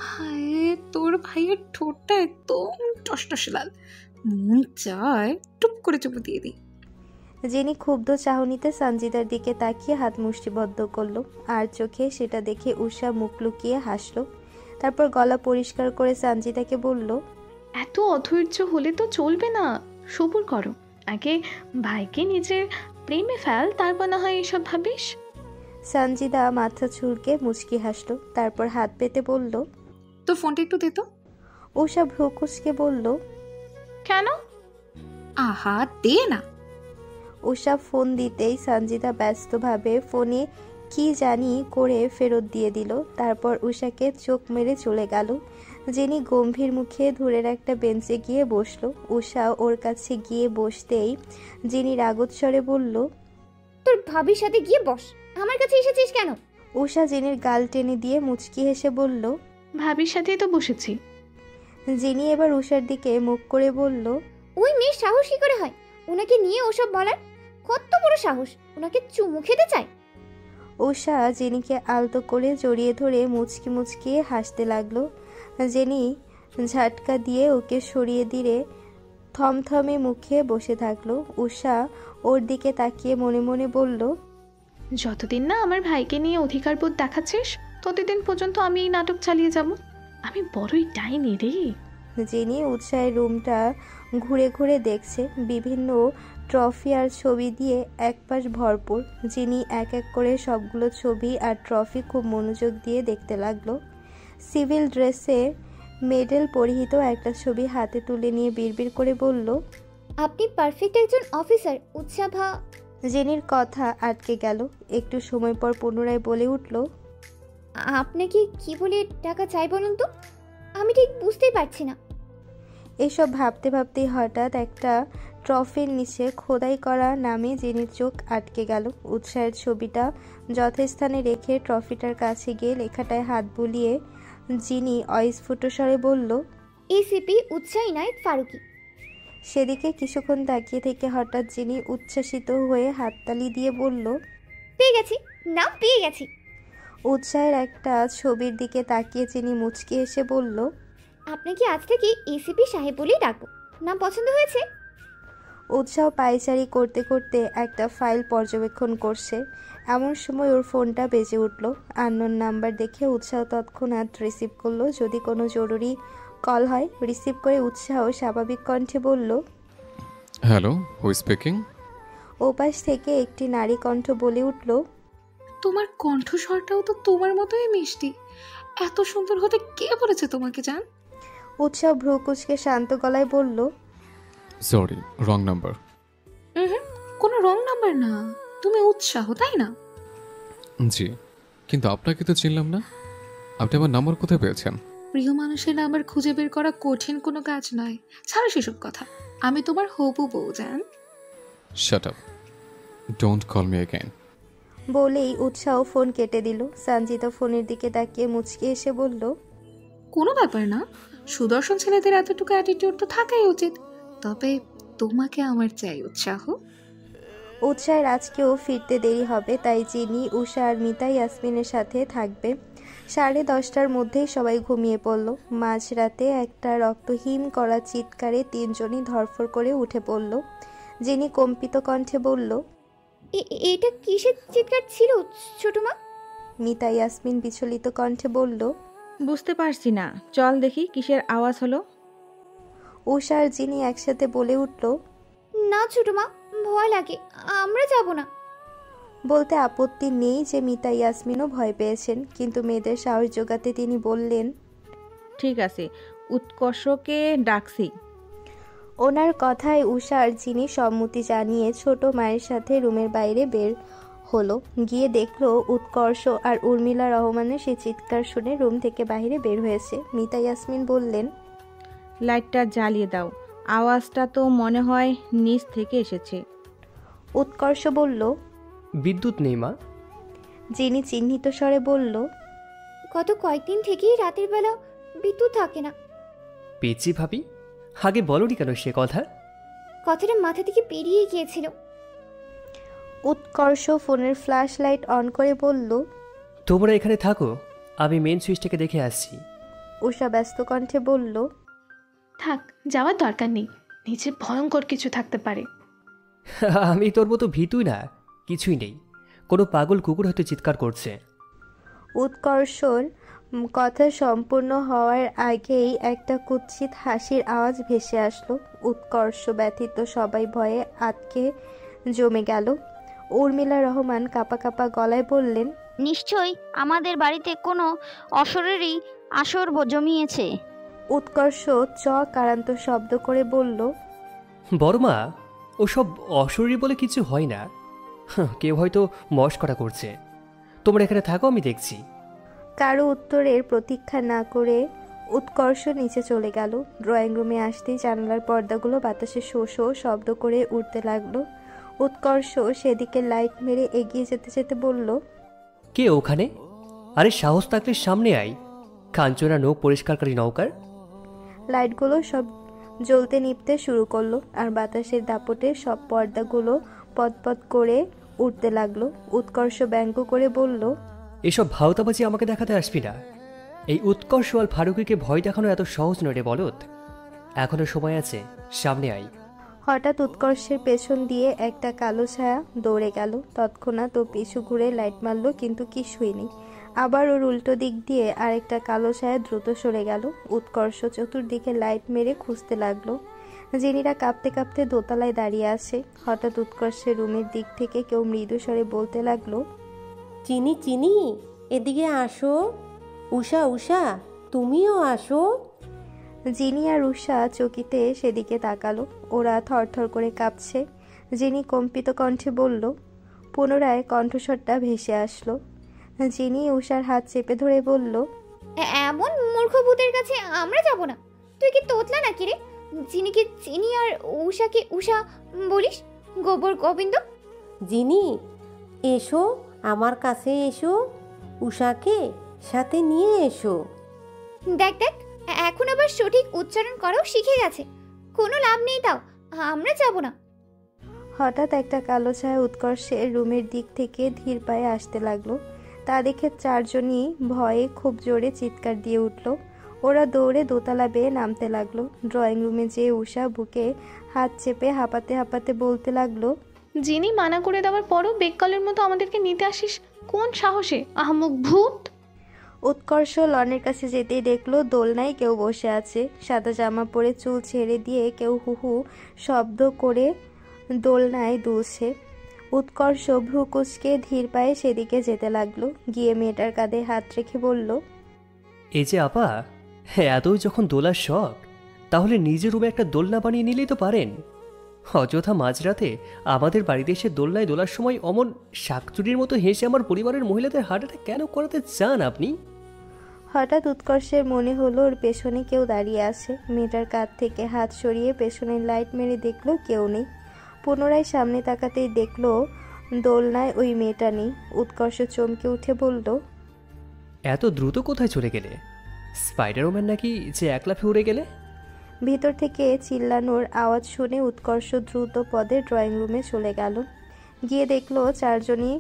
হায়, তোর ভাইয়ের ঠোঁটটা একদম টসটস লাল, মন চায় টুপ করে চুপু দিয়ে দিই। যিনি ক্ষুব্ধ চাহনিতে সঞ্জিতার দিকে তাকিয়ে হাত মুষ্টিবদ্ধ করলো, আর চোখে সেটা দেখে উষা মুখ লুকিয়ে হাসলো। তারপর গলা পরিষ্কার করে সঞ্জিতাকে বলল, এত অধৈর্য হলে তো চলবে না, সবুর করো। আগে ভাইকে নিজের প্রেমে ফেল, তারপর না হয় এসব ভাবিস। সঞ্জিতা মাথা চুলকে মুচকি হাসলো, তারপর হাত পেতে বলল, তো ফোনটা একটু দে তো। উষা ভ্রু কুঁচকে বলল, কেন? আহা, দে না। উষা ফোন দিতেই সঞ্জিতা ব্যস্তভাবে ফোনে কি জানি করে ফেরত দিয়ে দিল। তারপর উষাকে চোখ মেরে চলে গেল। যিনি গম্ভীর মুখে দূরের একটা বেঞ্চে গিয়ে বসলো। উষা ওর কাছে গিয়ে বসতেই যিনি রাগৎস্বরে বলল, তোর ভাবির সাথে গিয়ে বস, আমার কাছে এসেছিস কেন? উষা জিনির গাল টেনে দিয়ে মুচকি হেসে বলল, ভাবির সাথেই তো বসেছি। যিনি এবার উষার দিকে মুখ করে বলল, ওই মেয়ের সাহস কি করে হয় ওনাকে নিয়ে ওসব বলার? কত বড় সাহস, ওনাকে চুমু খেতে চায়। উষা জেনিকে আলতো করে জড়িয়ে ধরে মুচকি মুচকি হাসতে লাগলো। জেনি ঝাটকা দিয়ে ওকে সরিয়ে দিয়ে থমথমে মুখে বসে থাকলো। উষা ওর দিকে তাকিয়ে মনে মনে বলল, যতদিন না আমার ভাইকে নিয়ে অধিকারবোধ দেখাচ্ছিস ততদিন পর্যন্ত আমি এই নাটক চালিয়ে যাব। আমি বড়ই ডাইনি রে। জেনি উৎসাহের রুমটা ঘুরে ঘুরে দেখছে। বিভিন্ন ট্রফি আর ছবি দিয়ে একপাশ ভরপুর। যিনি এক এক করে সবগুলো ছবি আর ট্রফি খুব মনোযোগ দিয়ে দেখতে লাগলো। সিভিল ড্রেসে মেডেল পরিহিত একটা ছবি হাতে তুলে নিয়ে বিড়বিড় করে বলল, আপনি পারফেক্ট একজন অফিসার উৎসাভা। জেনির কথা আটকে গেল। একটু সময় পর পুনরায় বলে উঠল, আপনাকে কি বলে টাকা চাই বলুন তো, আমি ঠিক বুঝতেই পারছি না। এসব ভাবতে ভাবতেই হঠাৎ একটা ট্রফির নিচে খোদাই করা নামে জেনির চোখ আটকে গেল। উৎসাহের ছবিটা যথাস্থানে রেখে ট্রফিটার কাছে গিয়ে লেখাটায় হাত বুলিয়ে যিনি অস্ফুট স্বরে বলল, এসিপি উৎসাহ ইনায়েত ফারুকী। সেদিকে কিছুক্ষণ তাকিয়ে থেকে হঠাৎ যিনি উচ্ছ্বাসিত হয়ে হাততালি দিয়ে বলল, পেয়ে গেছি, নাম পেয়ে গেছি। উৎসাহের একটা ছবির দিকে তাকিয়ে যিনি মুচকি এসে বলল, আপনাকে আজ থেকে এসিপি সাহেব বলেই ডাকবো, নাম পছন্দ হয়েছে? উৎসাহ পায়চারি করতে করতে একটা ফাইল পর্যবেক্ষণ করছে। এমন সময় ওর ফোনটা বেজে উঠল। আননোন নাম্বার দেখে উৎসাহ তৎক্ষণাৎ রিসিভ করলো। যদি কোনো জরুরি কল হয়। রিসিভ করে উৎসাহ স্বাভাবিক কণ্ঠে বলল, হ্যালো, হু স্পিকিং? ওপাশ থেকে একটি নারী কণ্ঠ বলে উঠল, তোমার কণ্ঠস্বরটাও তো তোমার মতোই মিষ্টি। এত সুন্দর হতে কে বলেছে তোমাকে জান? উৎসাহ ভ্রু কুচকে শান্ত গলায় বলল, সরি, রং নাম্বার। কোনো রং নাম্বার না, তুমি উৎসাহ, তাই না? জি, কিন্তু আপনাকে তো চিনলাম না। আপনি আমার নাম্বার কোথায় পেয়েছেন? প্রিয় মানুষের নাম্বার খুঁজে বের করা কঠিন কোনো কাজ নয়। ছাড়ো সেসব কথা, আমি তোমার হবু বউ জান। Shut up, don't call me again. বলেই উৎসাহ ফোন কেটে দিল। সঞ্জিতা ফোনের দিকে তাকিয়ে মুচকে এসে বলল, কোনো ব্যাপার না, সুদর্শন ছেলেদের এতটুকু অ্যাটিটিউড তো থাকাই উচিত। তবে তোমাকে আমার চাই উৎসাহ। উৎসাহের আজকেও ফিরতে দেরি হবে, তাই জিনি, উষা আর মিতা ইয়াসমিনের সাথে থাকবে। 10:30টার মধ্যেই সবাই ঘুমিয়ে পড়ল। মাঝরাতে একটা রক্তহীন করা চিৎকারে তিনজনই ধরফর করে উঠে পড়ল। জিনি কম্পিত কণ্ঠে বলল, এটা কিসের চিৎকার ছিল ছোট মা? মিতা ইয়াসমিন বিচলিত কণ্ঠে বলল, বুঝতে পারছি না, চল দেখি কিসের আওয়াজ হলো। উষা আর জিনি একসাথে বলে উঠল, না ছোট মা, ভয় লাগে, আমরা যাব না। বলতে আপত্তি নেই যে মিতা ইয়াসমিনও ভয় পেয়েছেন, কিন্তু মেয়েদের সাহস জোগাতে তিনি বললেন, ঠিক আছে, উৎকর্ষকে ডাকছি। ওনার কথায় উষা আর জিনি সম্মতি জানিয়ে ছোট মায়ের সাথে রুমের বাইরে বের হলো। গিয়ে দেখলো উৎকর্ষ আর উর্মিলা রহমানের সেই চিৎকার শুনে রুম থেকে বাইরে বের হয়েছে। মিতা ইয়াসমিন বললেন, লাইটটা জ্বালিয়ে দাও, আওয়াজটা তো মনে হয় নিচ থেকে এসেছে। উৎকর্ষ বলল, বিদ্যুৎ নেই মা। জিনি চিহ্নিত স্বরে বলল, গত কয়েকদিন থেকেই রাতের বেলা বিদ্যুৎ থাকে না। পেয়েছি ভাবি, আগে বলনি কেন সে কথা? কথাটা মাথা থেকে বেরিয়ে গিয়েছিল। উৎকর্ষ ফোনের ফ্ল্যাশ লাইট অন করে বলল, তোমরা এখানে থাকো, আমি মেন সুইচটাকে দেখে আসছি। উষা ব্যস্ত কণ্ঠে বলল, থাক, যাওয়ার দরকার নেই, নিচে ভয়ঙ্কর কিছু থাকতে পারে। আমি তোর মতো ভীতুই না, কিছুই নেই, কোনো পাগল কুকুর হয়তো চিৎকার করছে। উৎকর্ষর কথা সম্পূর্ণ হওয়ার আগেই একটা কুৎসিত হাসির আওয়াজ ভেসে আসলো। উৎকর্ষ ব্যতীত সবাই ভয়ে আটকে জমে গেল। উর্মিলা রহমান কাঁপা কাঁপা গলায় বললেন, নিশ্চয়ই আমাদের বাড়িতে কোনো অশরীরী আসর জমিয়েছে। উৎকর্ষ কারান্ত শব্দ করে বলল, বড়মা, ওসব অশরীরী বলে কিছু হয় না, কেউ হয়তো মস্করা করছে। তোমরা এখানে থাকো, আমি দেখছি। কারো উত্তরের প্রতীক্ষা না করে উৎকর্ষ নিচে চলে গেল। ড্রয়িং রুমে আসতেই জানালার পর্দাগুলো বাতাসে শো শো শব্দ করে উঠতে লাগলো। উৎকর্ষ সেদিকে লাইট মেরে এগিয়ে যেতে যেতে বলল, কে ওখানে? আরে সাহস থাকলে সামনে আয়, কাঞ্চনা নৌক পরিষ্কারকারী নৌকার। লাইটগুলো সব জ্বলতে নিভতে শুরু করলো, আর বাতাসের দাপটে সব পর্দাগুলো পদপদ করে উঠতে লাগলো। উৎকর্ষ ব্যঙ্গ করে বলল, এসব ভাওতাবাজি আমাকে দেখাতে আসবি না। এই উৎকর্ষ আর ফারুকিকে ভয় দেখানো এত সহজ নয় রে বলত, এখনো সময় আছে, সামনে আয়। হঠাৎ উৎকর্ষের পেছন দিয়ে একটা কালো ছায়া দৌড়ে গেল। তৎক্ষণাৎ ও পিছু ঘুরে লাইট মারল, কিন্তু কিছুই নেই। আবার ওর উল্টো দিক দিয়ে আরেকটা কালো ছায়া দ্রুত সরে গেল। উৎকর্ষ চতুর্দিকে লাইট মেরে খুঁজতে লাগলো। জিনিরা কাঁপতে কাঁপতে দোতলায় দাঁড়িয়ে আছে। হঠাৎ উৎকর্ষের রুমের দিক থেকে কেউ মৃদু স্বরে বলতে লাগলো, চিনি চিনি, এদিকে আসো। উষা উষা, তুমিও আসো। জিনি আর উষা চকিতে সেদিকে তাকালো। ওরা থরথর করে কাঁপছে। জিনি কম্পিত কণ্ঠে বলল। পুনরায় কণ্ঠস্বরটা ভেসে আসলো। জিনি উষার হাত চেপে ধরে বলল, এমন মূর্খ ভূতের কাছে আমরা যাব না। তুই কি তোতলা নাকি রে? জিনিকে চিনি আর উষাকে উষা বলিস? গোবর গোবিন্দ। জিনি, এসো, আমার কাছে এসো, উষাকে সাথে নিয়ে এসো। দেখ দেখ, এখন আবার সঠিক উচ্চারণ করাও শিখে গেছে। কোনো লাভ নেই, তাও আমরা যাব না। হঠাৎ একটা কালো ছায়া উৎকর্ষের রুমের দিক থেকে ধীর পায়ে আসতে লাগলো। তা দেখে চারজনই ভয়ে খুব জোরে চিৎকার দিয়ে উঠল। ওরা দৌড়ে দোতলা বেয়ে নামতে লাগলো। ড্রয়িং রুমে যেয়ে উষা বুকে হাত চেপে হাঁপাতে হাঁপাতে বলতে লাগলো, যিনি মানা করে দেওয়ার পরও বেককলের মতো আমাদেরকে নিতে আসিস কোন সাহসে, আহমক ভূত! উৎকর্ষ লনের কাছে যেতেই দেখলো দোলনায় কেউ বসে আছে। সাদা জামা পরে চুল ছেড়ে দিয়ে কেউ হু হু শব্দ করে দোলনায় দুলছে। উৎকর্ষ ভ্রু কুঁচকে ধীর পায়ে সেদিকে যেতে লাগলো। গিয়ে মেয়েটার কাঁধে হাত রেখে বলল, এই যে আপা, এতই যখন দোলার শখ, তাহলে নিজের রুমে একটা দোলনা বানিয়ে নিলেই তো পারেন। অযথা মাঝরাতে আমাদের বাড়িতে এসে দোলনায় দোলার সময় অমন শাকচুরির মতো হেসে আমার পরিবারের মহিলাদের হার্ট অ্যাটাক কেন করাতে চান আপনি? হঠাৎ উৎকর্ষের মনে হলো ওর পেছনে কেউ দাঁড়িয়ে আছে। মেয়েটার কাঁধ থেকে হাত সরিয়ে পেছনের লাইট মেরে দেখলো কেউ নেই। পুনরায় সামনে তাকাতেই দেখলো দোলনায় ওই মেয়েটা নেই। উৎকর্ষ চমকে উঠে বলল, এত দ্রুত কোথায় চলে গেলে? স্পাইডারম্যান নাকি যে এক লাফে উড়ে গেলে? ভিতর থেকে চিল্লানোর আওয়াজ শুনে উৎকর্ষ দ্রুত পদে ড্রয়িং রুমে চলে গেল। গিয়ে দেখলো চারজনই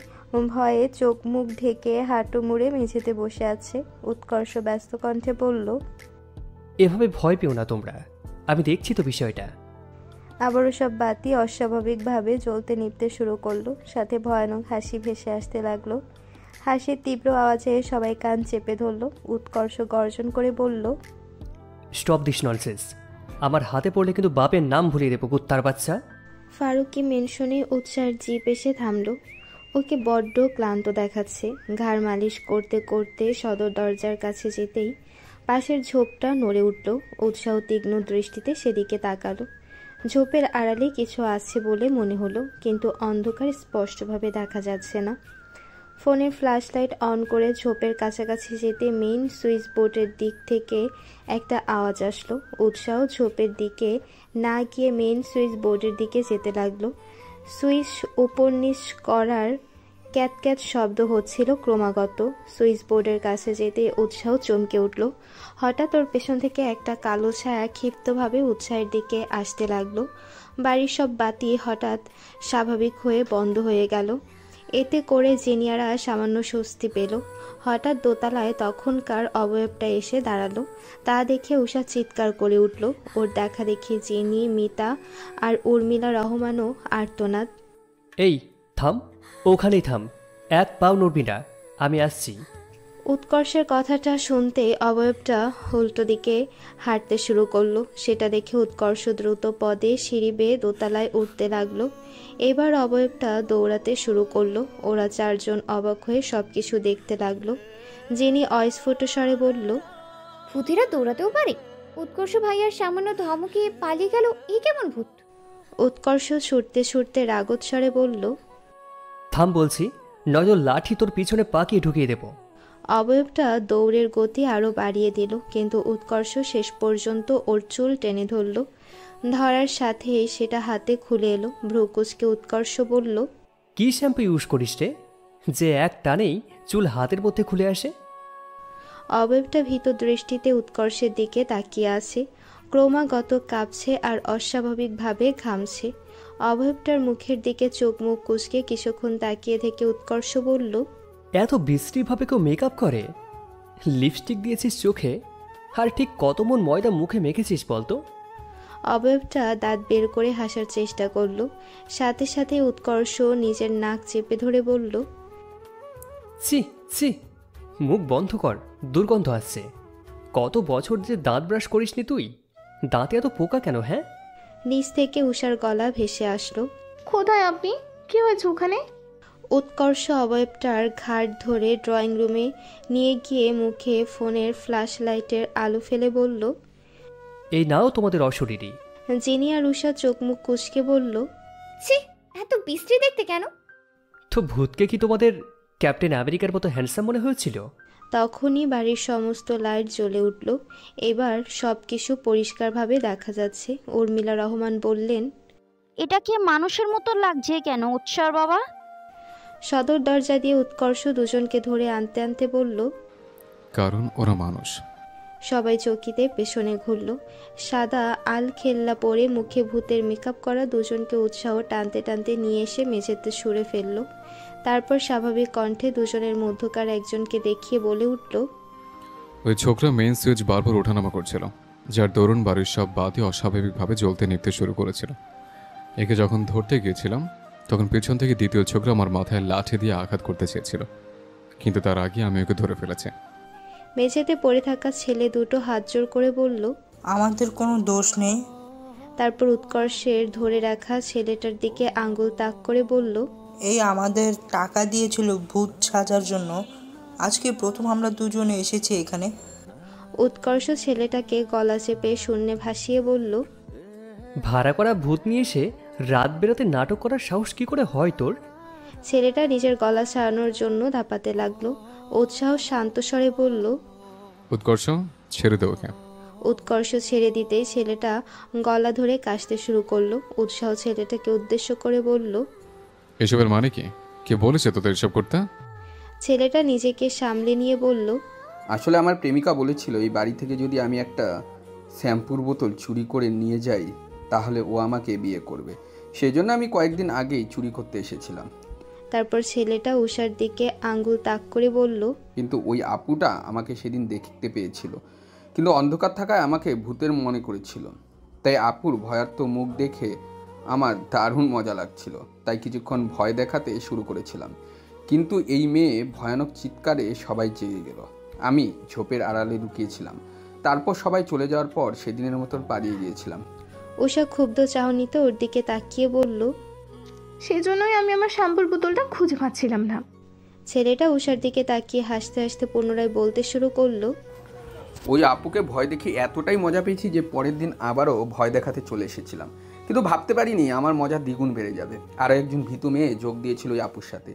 ভয়ে চোখ মুখ ঢেকে হাঁটু মুড়ে মেঝেতে বসে আছে। উৎকর্ষ ব্যস্ত কণ্ঠে বলল, এভাবে ভয় পেও না তোমরা, আমি দেখছি তো বিষয়টা। আবারও সব বাতি অস্বাভাবিকভাবে জ্বলতে নিভতে শুরু করলো, সাথে ভয়ানক হাসি ভেসে আসতে লাগলো। হাসির তীব্র আওয়াজে সবাই কান চেপে ধরল। উৎকর্ষ গর্জন করে বলল, স্টপ দিস ননসেন্স, আমার হাতে পড়লে কিন্তু বাপের নাম ভুলিয়ে দেবো কুত্তার বাচ্চা। ফারুকি মেনশনে উৎসার জিপ এসে থামলো। ওকে বড্ড ক্লান্ত দেখাচ্ছে। ঘাড় মালিশ করতে করতে সদর দরজার কাছে যেতেই পাশের ঝোপটা নড়ে উঠল। উৎসাহ তীক্ষ্ণ দৃষ্টিতে সেদিকে তাকালো। ঝোপের আড়ালে কিছু আছে বলে মনে হলো, কিন্তু অন্ধকার স্পষ্টভাবে দেখা যাচ্ছে না। ফোনের ফ্ল্যাশ লাইট অন করে ঝোপের কাছাকাছি যেতে মেইন সুইচ বোর্ডের দিক থেকে একটা আওয়াজ আসলো। উৎসাহ ঝোপের দিকে না গিয়ে মেইন সুইচ বোর্ডের দিকে যেতে লাগলো। সুইচ উপর নিচ করার ক্যাট ক্যাট শব্দ হচ্ছিল ক্রমাগত। সুইচ বোর্ডের কাছে যেতে উৎসাহ চমকে উঠল। হঠাৎ ওর পেছন থেকে একটা কালো ছায়া ক্ষিপ্তভাবে উৎসাহের দিকে আসতে লাগলো। বাড়ির সব বাতি হঠাৎ স্বাভাবিক হয়ে বন্ধ হয়ে গেল। এতে করে জিনিয়ারা সামান্য স্বস্তি পেল। হঠাৎ দোতলায় তখনকার অবয়বটা এসে দাঁড়ালো। তা দেখে উষা চিৎকার করে উঠল। ওর দেখা দেখি জিনি, মিতা আর উর্মিলা রহমানও আর্তনাদ। এই থাম, ওখানেই থাম, এক পাও নড়বি না, আমি আসছি। উৎকর্ষের কথাটা শুনতে অবয়বটা উল্টো দিকে হাঁটতে শুরু করলো। সেটা দেখে উৎকর্ষ দ্রুত পদে সিঁড়ি বেয়ে দোতলায় উঠতে লাগলো। এবার অবয়বটা দৌড়াতে শুরু করলো। ওরা চারজন অবাক হয়ে সবকিছু দেখতে লাগলো। যিনি অস্ফুট স্বরে বলল, ভূতেরা দৌড়াতেও পারে? উৎকর্ষ ভাইয়ার সামান্য ধমকে পালিয়ে গেল, এ কেমন ভূত? উৎকর্ষ ছুটতে ছুটতে রাগত স্বরে বলল, থাম বলছি, নয়তো লাঠি তোর পিছনে পাকিয়ে ঢুকিয়ে দেব। অবয়বটা দৌড়ের গতি আরও বাড়িয়ে দিল, কিন্তু উৎকর্ষ শেষ পর্যন্ত ওর চুল টেনে ধরল। ধরার সাথে সেটা হাতে খুলে এলো। ভ্রুকুচকে উৎকর্ষ বলল, কি শ্যাম্পু ইউজ করিস রে, যে এক টানেই চুল হাতের মধ্যে খুলে আসে? অবয়বটা ভীত দৃষ্টিতে উৎকর্ষের দিকে তাকিয়ে আছে। ক্রমাগত কাঁপছে আর অস্বাভাবিকভাবে ঘামছে। অবয়বটার মুখের দিকে চোখ মুখ কুচকে কিছুক্ষণ তাকিয়ে থেকে উৎকর্ষ বলল, এত বিশ্রীভাবে কেউ মেকআপ করে? লিপস্টিক দিয়েছিস চোখে, আর ঠিক কত মন ময়দা মুখে মেখেছিস বলতো? অবয়বটা দাঁত বের করে হাসার চেষ্টা করলো। সাথে সাথে উৎকর্ষ নিজের নাক চেপে ধরে বলল, ছি ছি, মুখ বন্ধ কর, দুর্গন্ধ আসছে। কত বছর যে দাঁত ব্রাশ করিসনি তুই, দাঁতে এত পোকা কেন? হ্যাঁ? নিচ থেকে উষার গলা ভেসে আসলো, কোথায় আপনি? কি হয়েছে ওখানে? উৎকর্ষ অবয়বটার ঘাড় ধরে ড্রয়িং রুমে নিয়ে গিয়ে মুখে ফোনের ফ্ল্যাশ লাইটের আলো ফেলে বলল, এই নাও তোমাদের অশরীরী। জিনি আর উষা চোখ মুখ কুচকে বলল, ছি, এত বিশ্রী দেখতে কেন? তো ভূতকে কি তোমাদের ক্যাপ্টেন আমেরিকার মতো হ্যান্ডসাম মনে হয়েছিল? তখনই বাড়ির সমস্ত লাইট জ্বলে উঠল। এবার সব কিছু পরিষ্কারভাবে দেখা যাচ্ছে। উর্মিলা রহমান বললেন, এটা কি মানুষের মতো লাগছে কেন উৎসার বাবা? সদর দরজা দিয়ে উৎকর্ষ দুজনকে ধরে আনতে আনতে বলল, কারণ ওরা মানুষ। সবাই চৌকিতে পেছনে ঘুরল। সাদা আল খেল্লা পরে মুখে ভূতের মেকআপ করা দুজনকে উৎসাহ টানতে টানতে নিয়ে এসে মেঝেতে সরে ফেলল। তারপর স্বাভাবিক কণ্ঠে দুজনের মধ্যকার একজনকে দেখিয়ে বলে উঠল, ওই ছোকরা মেইন সুইচ বারবার ওঠানামা করছিল, যার দরুন বাড়ির সব বাতি অস্বাভাবিকভাবে জ্বলতে নিভতে শুরু করেছিল। একে যখন ধরতে গিয়েছিলাম তখন পেছন থেকে দ্বিতীয় ছোকরা আমার মাথায় লাঠি দিয়ে আঘাত করতে চেয়েছিল, কিন্তু তার আগে আমি ওকে ধরে ফেলেছি। মেঝেতে পড়ে থাকা ছেলে দুটো হাত জোর করে বলল, আমাদের কোনো দোষ নেই। তারপর উৎকর্ষের ধরে রাখা ছেলেটার দিকে আঙ্গুল তাক করে বলল, এই আমাদের টাকা দিয়েছিল ভূত সাজার জন্য, আজকে প্রথম আমরা দুজনে এসেছি এখানে। উৎকর্ষ ছেলেটাকে গলা চেপে শূন্যে ভাসিয়ে বলল, ভাড়া করা ভূত নিয়ে এসে রাত বেরাতে নাটক করার সাহস কি করে হয় তোর? ছেলেটা নিজের গলা ছাড়ানোর জন্য দাপাতে লাগলো। উৎসাহ শান্ত স্বরে বলল, উৎকর্ষ, ছেড়ে দে ওকে। উৎকর্ষ ছেড়ে দিতেই ছেলেটা গলা ধরে কাশতে শুরু করলো। উৎসাহ ছেলেটাকে উদ্দেশ্য করে বলল, এসবের মানে কি? কে বলেছে তোদের এসব করতে? ছেলেটা নিজেকে সামলে নিয়ে বলল, আসলে আমার প্রেমিকা বলেছিল এই বাড়ি থেকে যদি আমি একটা শ্যাম্পুর বোতল চুরি করে নিয়ে যাই তাহলে ও আমাকে বিয়ে করবে। সেই জন্য আমি কয়েকদিন আগেই চুরি করতে এসেছিলাম। তারপর ছেলেটা উষার দিকে আঙ্গুল তাক করে বলল, কিন্তু ওই আপুটা আমাকে সেদিন দেখতে পেয়েছিল, কিন্তু অন্ধকার থাকায় আমাকে ভূতের মনে করেছিল। তাই আপুর ভয়ার্ত মুখ দেখে আমার দারুণ মজা লাগছিল, তাই কিছুক্ষণ ভয় দেখাতে শুরু করেছিলাম। কিন্তু এই মেয়ে ভয়ানক চিৎকারে সবাই জেগে গেল। আমি ঝোপের আড়ালে লুকিয়েছিলাম। তারপর সবাই চলে যাওয়ার পর সেদিনের মতন পালিয়ে গিয়েছিলাম। উষা ক্ষুব্ধ চাহনিতে ওর দিকে তাকিয়ে বলল, সেজন্যই আমি আমার শ্যাম্পুর বোতলটা খুঁজে পাচ্ছিলাম না। ছেলেটা উষার দিকে তাকিয়ে হাসতে হাসতে পুনরায় বলতে শুরু করলো, ওই আপুকে ভয় দেখে এতটাই মজা পেয়েছি যে পরের দিন আবারও ভয় দেখাতে চলে এসেছিলাম, কিন্তু ভাবতে পারিনি আমার মজা দ্বিগুণ বেড়ে যাবে। আরও একজন ভীতু মেয়ে যোগ দিয়েছিল ওই আপুর সাথে।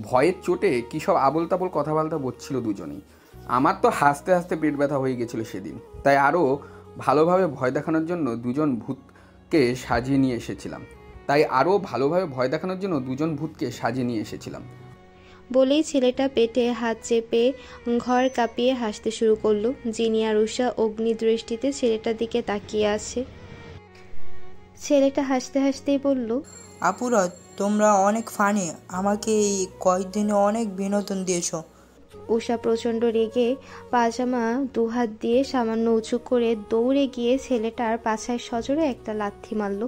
ভয়ের চোটে কী সব আবল তাবল কথাবার্তা বলছিল দুজনেই। আমার তো হাসতে হাসতে পেট ব্যথা হয়ে গেছিলো সেদিন। তাই আরও ভালোভাবে ভয় দেখানোর জন্য দুজন ভূতকে সাজিয়ে নিয়ে এসেছিলাম। বলেই ছেলেটা পেটে হাত চেপে ঘর কাঁপিয়ে হাসতে শুরু করলো। জিনি আর উষা অগ্নি দৃষ্টিতে ছেলেটার দিকে তাকিয়ে আছে। ছেলেটা হাসতে হাসতেই বলল, আপুরা তোমরা অনেক ফানি, আমাকে এই কয়েকদিনে অনেক বিনোদন দিয়েছো। উষা প্রচণ্ড রেগে পাজামা দুহাত দিয়ে সামান্য উঁচু করে দৌড়ে গিয়ে ছেলেটার পাছায় সজোরে একটা লাথি মারল।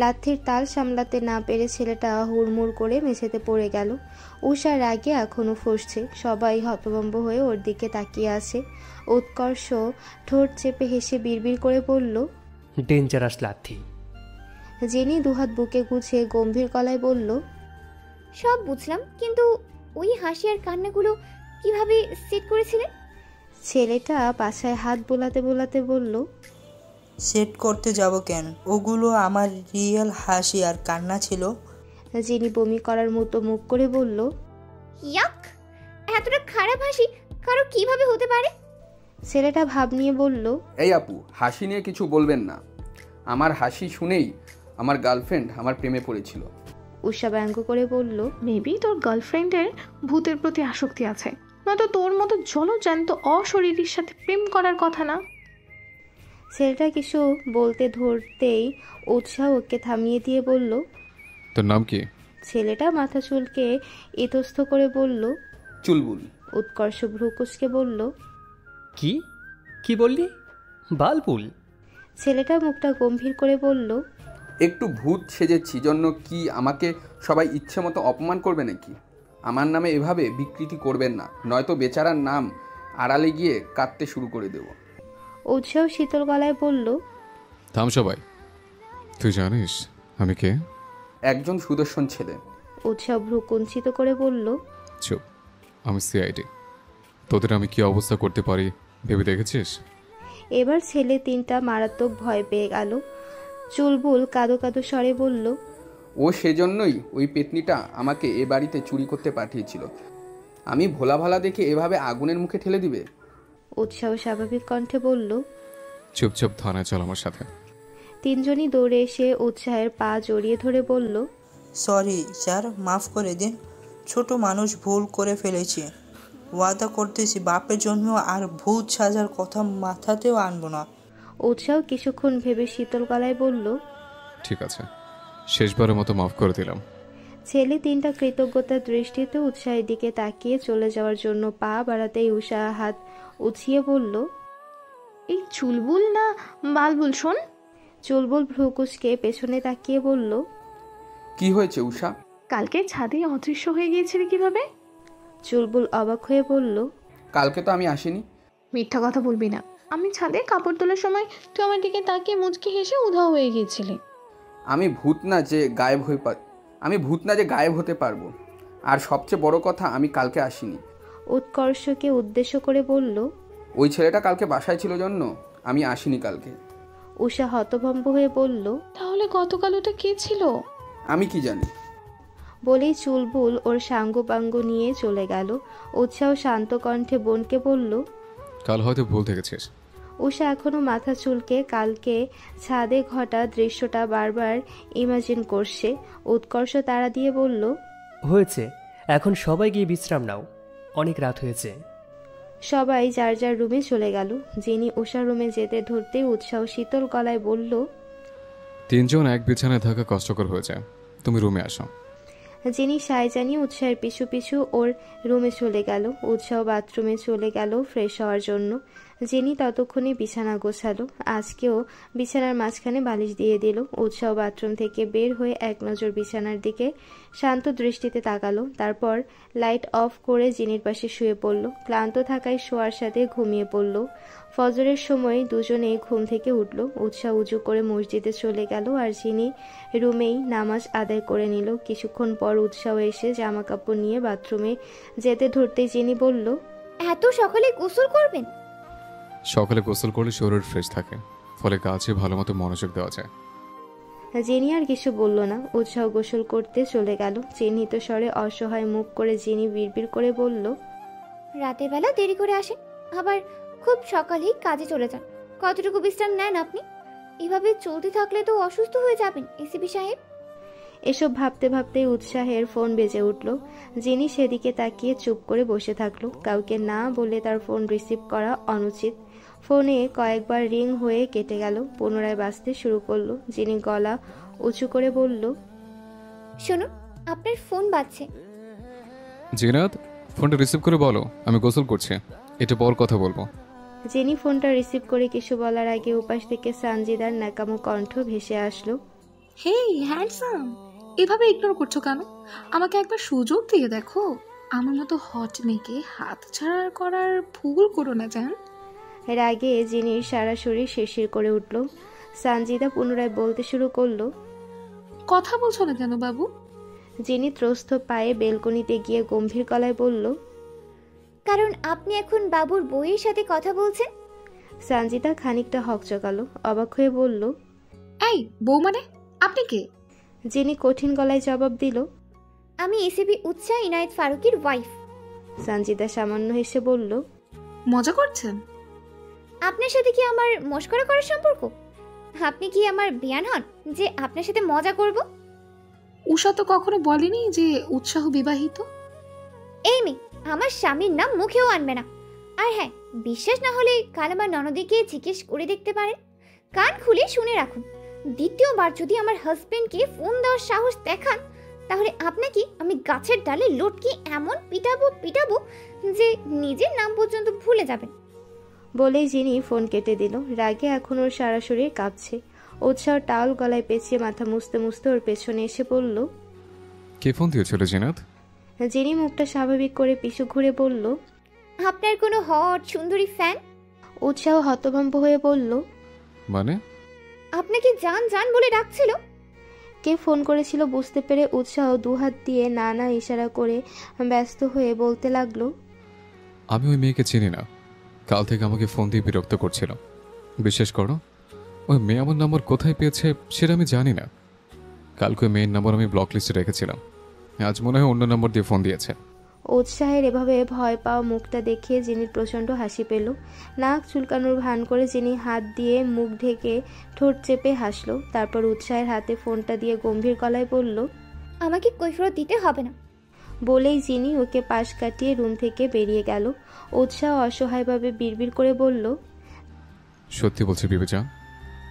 লাথির তাল সামলাতে না পেরে ছেলেটা হুড়মুড় করে মেঝেতে পড়ে গেল। উষা রাগে এখনও ফুঁসছে। সবাই হতভম্ব হয়ে ওর দিকে তাকিয়ে আছে। উৎকর্ষ ঠোঁট চেপে হেসে বিড়বিড় করে বলল, ডেঞ্জারাস লাথি। জেনি দুহাত বুকে গুছিয়ে গম্ভীর গলায় বলল, সব বুঝলাম, কিন্তু ওই হাসি আর কান্নাগুলো কিভাবে সেট করেছিলেন? ছেলেটা পাছায় হাত বোলাতে বোলাতে বলল, সেট করতে যাব কেন, ওগুলো আমার রিয়েল হাসি আর কান্না ছিল। জেনি বমি করার মতো মুখ করে বলল, ইয়াক, এতটা খারাপ হাসি কারো কিভাবে হতে পারে? ছেলেটা ভাব নিয়ে বলল, এই আপু, হাসি নিয়ে কিছু বলবেন না। আমার হাসি শুনেই আমার গার্লফ্রেন্ড আমার প্রেমে পড়েছিল। উষা ব্যঙ্গ করে বলল, মেবি তোর গার্লফ্রেন্ডের ভূতের প্রতি আসক্তি আছে, নয়তো তোর মতো জলজ্যান্ত অশরীরীর সাথে প্রেম করার কথা না। ছেলেটা কিছু বলতে ধরতেই উৎসাহ ওকে থামিয়ে দিয়ে বলল, তোর নাম কি? ছেলেটা মাথা চুলকে ইতস্থ করে বলল, চুলবুল। উৎকর্ষ ভ্রুকুচকে বলল, কি কি বললি? বালবুল? ছেলেটা মুখটা গম্ভীর করে বলল, একটু ভূত সেজেছি জন্য কি আমাকে সবাই ইচ্ছে মতো অপমান করবে নাকি? আমার নামে এভাবে বিকৃতি করবেন না, নয়তো বেচারার নাম আড়ালে গিয়ে কাঁদতে শুরু করে দেব। উৎসাহ শীতল গলায় বলল, থাম সবাই, তুই জানিস আমি কে? একজন সুদর্শন ছেলে। উৎসাহ ভ্রু কুঞ্চিত করে বলল, চুপ, আমি সিআইডি। তোদের আমি কি অবস্থা করতে পারি ভেবে দেখেছিস? এবার ছেলে তিনটা মারাত্মক ভয় পেয়ে গেল। চুলবুল কাঁদো কাঁদো স্বরে বলল, ও সেজন্যই ওই পেতনিটা আমাকে এ বাড়িতে চুরি করতে পাঠিয়েছিল। আমি ভোলা ভালা দেখে এভাবে আগুনের মুখে ঠেলে দিবে? উৎসাহ স্বাভাবিক কণ্ঠে বলল, চুপচাপ থানায় চল আমার সাথে। তিনজনই দৌড়ে এসে উৎসাহের পা জড়িয়ে ধরে বলল, সরি স্যার, মাফ করে দিন, ছোট মানুষ ভুল করে ফেলেছি। ওয়াদা করতেছি বাপের জন্য আর ভূত সাজার কথা মাথাতেও আনবো না। উৎসাহ কিছুক্ষণ ভেবে শীতল গলায় বলল, ঠিক আছে, শেষবারের মতো মাফ করে দিলাম। ছেলে তিনটা কৃতজ্ঞতার দৃষ্টিতে উৎসাহের দিকে তাকিয়ে চলে যাওয়ার জন্য পা বাড়াতেই উষা হাত উছিয়ে বলল, এই চুলবুল না বালবুল শোন? চুলবুল ভ্রুকুচকে পেছনে তাকিয়ে বলল, কি হয়েছে উষা? কালকে ছাদে অদৃশ্য হয়ে গিয়েছিলি কিভাবে? চুলবুল অবাক হয়ে বলল, কালকে তো আমি আসিনি। মিথ্যা কথা বলবি না, আমি ছাদে কাপড় তোলার সময় তুই আমার দিকে তাকিয়ে মুচকি হেসে উধাও হয়ে গিয়েছিলি। আমি ভূত না যে গায়েব হতে পারবো। আর সবচেয়ে বড় কথা, আমি কালকে আসিনি। উৎকর্ষকে উদ্দেশ্য করে বলল, ওই ছেলেটা কালকে বাসায় ছিল জন্য আমি আসিনি কালকে। উষা হতভম্ব হয়ে বলল, তাহলে গতকাল ওটা কে ছিল? আমি কি জানি? বলেই চুলবুল ওর সাঙ্গ পাঙ্গ নিয়ে চলে গেল। উৎসাহ শান্ত কণ্ঠে বোনকে বলল, কাল হয়তো ভুল দেখেছিস। উষা এখনো মাথা চুলকে কালকে ছাদে ঘটা দৃশ্যটা বারবার ইমাজিন করছে। উৎকর্ষ তাড়া দিয়ে বলল, হয়েছে, এখন সবাই গিয়ে বিশ্রাম নাও, অনেক রাত হয়েছে। সবাই যার যার রুমে চলে গেল। যিনি উষার রুমে যেতে ধরতেই উৎসাহ শীতল গলায় বলল, 3 জন এক বিছানায় থাকা কষ্টকর হয়ে যায়, তুমি রুমে আসো। যিনি সায় জানিয়ে উৎসাহের পিছু পিছু ওর রুমে চলে গেল। উৎসাহ বাথরুমে চলে গেল ফ্রেশ হওয়ার জন্য। যিনি ততক্ষণে বিছানা গোছালো। আজকেও বিছানার মাঝখানে বালিশ দিয়ে দিল। উৎসাহ বাথরুম থেকে বের হয়ে এক নজর বিছানার দিকে শান্ত দৃষ্টিতে তাকালো। তারপর লাইট অফ করে জিনির পাশে শুয়ে পড়ল। ক্লান্ত থাকায় শোয়ার সাথে ঘুমিয়ে পড়ল। ফজরের সময় দুজনেই ঘুম থেকে উঠল। উৎসাহ উজু করে মসজিদে চলে গেল আর যিনি রুমেই নামাজ আদায় করে নিল। কিছুক্ষণ পর উৎসাহ এসে জামা কাপড় নিয়ে বাথরুমে যেতে ধরতেই যিনি বলল, এত সকালে গোসল করবেন? সকালে গোসল করলে শরীর ফ্রেশ থাকে, ফলে কাজে ভালো মতো মনোযোগ দেওয়া যায়। জেনি আর কিছু বলল না। উৎসাহ গোসল করতে চলে গেল। চিহ্নিত স্বরে অসহায় মুখ করে যিনি বিড়বিড় করে বলল, রাতের বেলা দেরি করে আসেন, আবার খুব সকালেই কাজে চলে যান। কতটুকু বিশ্রাম নেন আপনি? এভাবে চলতে থাকলে তো অসুস্থ হয়ে যাবেন এসিপি সাহেব। এসব ভাবতে ভাবতেই উৎসাহের ফোন বেজে উঠল। যিনি সেদিকে তাকিয়ে চুপ করে বসে থাকলো। কাউকে না বলে তার ফোন রিসিভ করা অনুচিত। ফোনে কয়েকবার রিং হয়ে কেটে গেল, পুনরায় বাজতে শুরু করলো। যিনি গলা উঁচু করে বলল, শুনুন, আপনার ফোন বাজছে। জিনাত, ফোনটা রিসিভ করে বলো আমি গোসল করছি, এটা পর কথা বলবো। যিনি ফোনটা রিসিভ করে কিছু বলার আগে উপাস থেকে সানজিদার ন্যাকামো কণ্ঠ ভেসে আসলো, হেই হ্যান্ডসাম, এভাবে ইগনোর করছো কেন? আমাকে একবার সুযোগ দিয়ে দেখো। আমার মতো হট মেয়েকে হাত ছাড়া করার ভুল করো না জান। রাগে যিনির সারা শরীর শিরশির করে উঠল। সানজিদা পুনরায় বলতে শুরু করলো, কথা বলছো না কেন বাবু? যিনি ত্রস্ত পায়ে বেলকনিতে গিয়ে গম্ভীর গলায় বলল, কারণ আপনি এখন বাবুর বউয়ের সাথে কথা বলছেন। সানজিদা খানিকটা হকচকালো, অবাক হয়ে বলল, এই বউ মানে আপনি কে? যিনি কঠিন গলায় জবাব দিল, আমি এসিপি উৎসাহ ইনায়েত ফারুকের ওয়াইফ। সানজিদা সামান্য হেসে বলল, মজা করছেন? আপনার সাথে কি আমার মস্করা করার সম্পর্ক? আপনি কি আমার বিয়ান হন যে আপনার সাথে মজা করব? উষা তো কখনো বলেনি যে উৎসাহ বিবাহিত। এই মেয়ে আমার স্বামীর নাম মুখেও আনবে না। আর হ্যাঁ, বিশ্বাস না হলে কাল আমার ননদিকে জিজ্ঞেস করে দেখতে পারেন। কান খুলে শুনে রাখুন, দ্বিতীয়বার যদি আমার হাজবেন্ডকে ফোন দেওয়ার সাহস দেখান, তাহলে আপনাকে আমি গাছের ডালে লটকে এমন পিটাবো যে নিজের নাম পর্যন্ত ভুলে যাবেন। বলেই যিনি ফোন কেটে দিল। রাগে এখন ওর সারা শরীর কাঁপছে। উৎসাহ টাওয়াল গলায় পেঁচিয়ে মাথা মুছতে মুছতে ওর পেছনে এসে বলল, কে ফোন দিয়েছিল জিনাত? যিনি মুখটা স্বাভাবিক করে পিছু ঘুরে বলল, আপনার কোনো হট সুন্দরী ফ্যান। উৎসাহ হতভম্ব হয়ে বলল, মানে? আপনাকে জান জান বলে ডাকছিল। কে ফোন করেছিল বুঝতে পেরে উৎসাহ দুহাত দিয়ে নানা ইশারা করে ব্যস্ত হয়ে বলতে লাগলো, আমি ওই মেয়েকে চিনি না, কাল থেকে আমাকে ফোন দিয়ে বিরক্ত করছিল। বিশ্বাস করো, ওই মেয়ে আমার নাম্বার কোথায় পেয়েছে সেটা আমি জানি না। কালকে ওই মেয়ের নাম্বার আমি ব্লক লিস্টে রেখেছিলাম, আজ মনে হয় অন্য নম্বর দিয়ে ফোন দিয়েছে। উৎসাহের এভাবে ভয় পাওয়া মুখটা দেখে যিনি প্রচণ্ড হাসি পেল। নাক চুলকানোর ভান করে যিনি হাত দিয়ে মুখ ঢেকে ঠোঁট চেপে হাসলো। তারপর উৎসাহের হাতে ফোনটা দিয়ে গম্ভীর গলায় বলল, আমাকে কৈফিয়ত দিতে হবে না। বলেই যিনি ওকে পাশ কাটিয়ে রুম থেকে বেরিয়ে গেল। উৎসাহ অসহায়ভাবে বিড়বিড় করে বলল, সত্যি বলছি বিবেচা,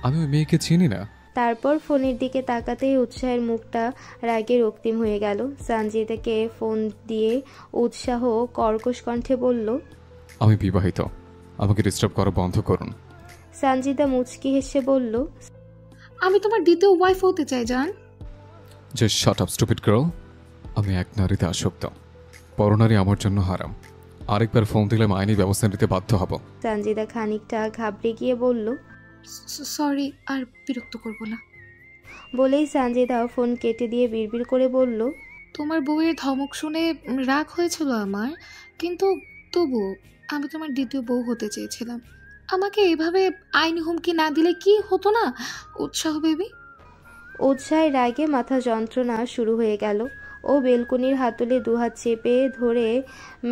আমি ওই মেয়েকে চিনি না। তারপর ফোনের দিকে তাকাতেই উৎসাহের মুখটা রাগে রক্তিম হয়ে গেল। সানজিদাকে ফোন দিয়ে উৎসাহ কর্কশ কণ্ঠে বলল, আমি বিবাহিত, আমাকে ডিস্টার্ব করা বন্ধ করুন। সানজিদা মুচকি হেসে বলল, আমি তোমার দ্বিতীয় ওয়াইফ হতে চাই জান। Just shut up stupid girl. আমি এক নারীতে আসক্ত, পরনারী আমার জন্য হারাম। আরেকবার ফোন দিলে আইনি ব্যবস্থা নিতে বাধ্য হব। সানজিদা খানিকটা ঘাবড়ে গিয়ে বলল, সরি, আর বিরক্ত করব না। বলেই সানজিদা ফোন কেটে দিয়ে বিড়বিড় করে বলল, তোমার বউয়ের ধমক শুনে রাগ হয়েছিল আমার, কিন্তু তবু আমি তোমার দ্বিতীয় বউ হতে চেয়েছিলাম। আমাকে এভাবে আইনি হুমকি না দিলে কি হতো না উৎসাহ বেবি? উৎসাহের রাগে মাথা যন্ত্রণা শুরু হয়ে গেল। ও বেলকনির হাতলে দুহাত চেপে ধরে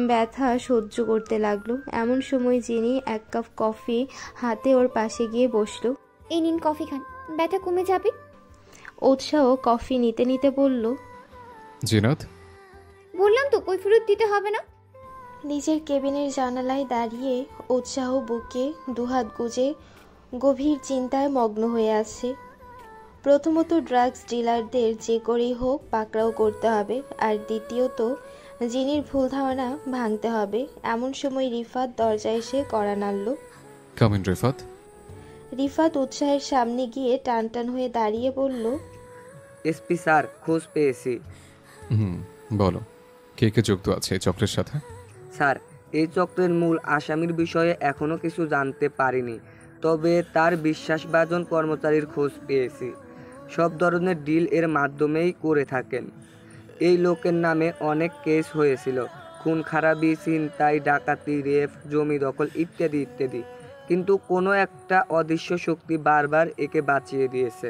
ব্যথা সহ্য করতে লাগলো। এমন সময় জিনি এক কাপ কফি হাতে ওর পাশে গিয়ে বসলো। এই নিন কফি খান, ব্যথা কমে যাবে। উৎসাহ কফি নিতে নিতে বলল, জিনাত, বললাম তো কৈফিয়ত দিতে হবে না। নিজের কেবিনের জানালায় দাঁড়িয়ে উৎসাহ বুকে দুহাত গুজে গভীর চিন্তায় মগ্ন হয়ে আছে। প্রথমত ড্রাগস ডিলারদের যে করেই হোক পাকড়াও করতে হবে, আর দ্বিতীয়ত জিনির ভুল ধারণা ভাঙতে হবে। এমন সময় রিফাত দরজায় এসে কড়া নাড়ল। Come in Rifat. রিফাত উৎসাহের সামনে গিয়ে টান টান হয়ে দাঁড়িয়ে বলল, এসপি স্যার, খোঁজ পেয়েছি। বলো, কে কে যুক্ত আছে এই চক্রের সাথে? স্যার, এই চক্রের মূল আসামির বিষয়ে এখনো কিছু জানতে পারিনি, তবে তার বিশ্বাসভাজন কর্মচারীর খোঁজ পেয়েছি। সব ধরনের ডিল এর মাধ্যমেই করে থাকেন। এই লোকের নামে অনেক কেস হয়েছিল, খুন খারাপি, ছিনতাই, ডাকাতি, রেপ, জমি দখল ইত্যাদি ইত্যাদি, কিন্তু কোনো একটা অদৃশ্য শক্তি বারবার একে বাঁচিয়ে দিয়েছে।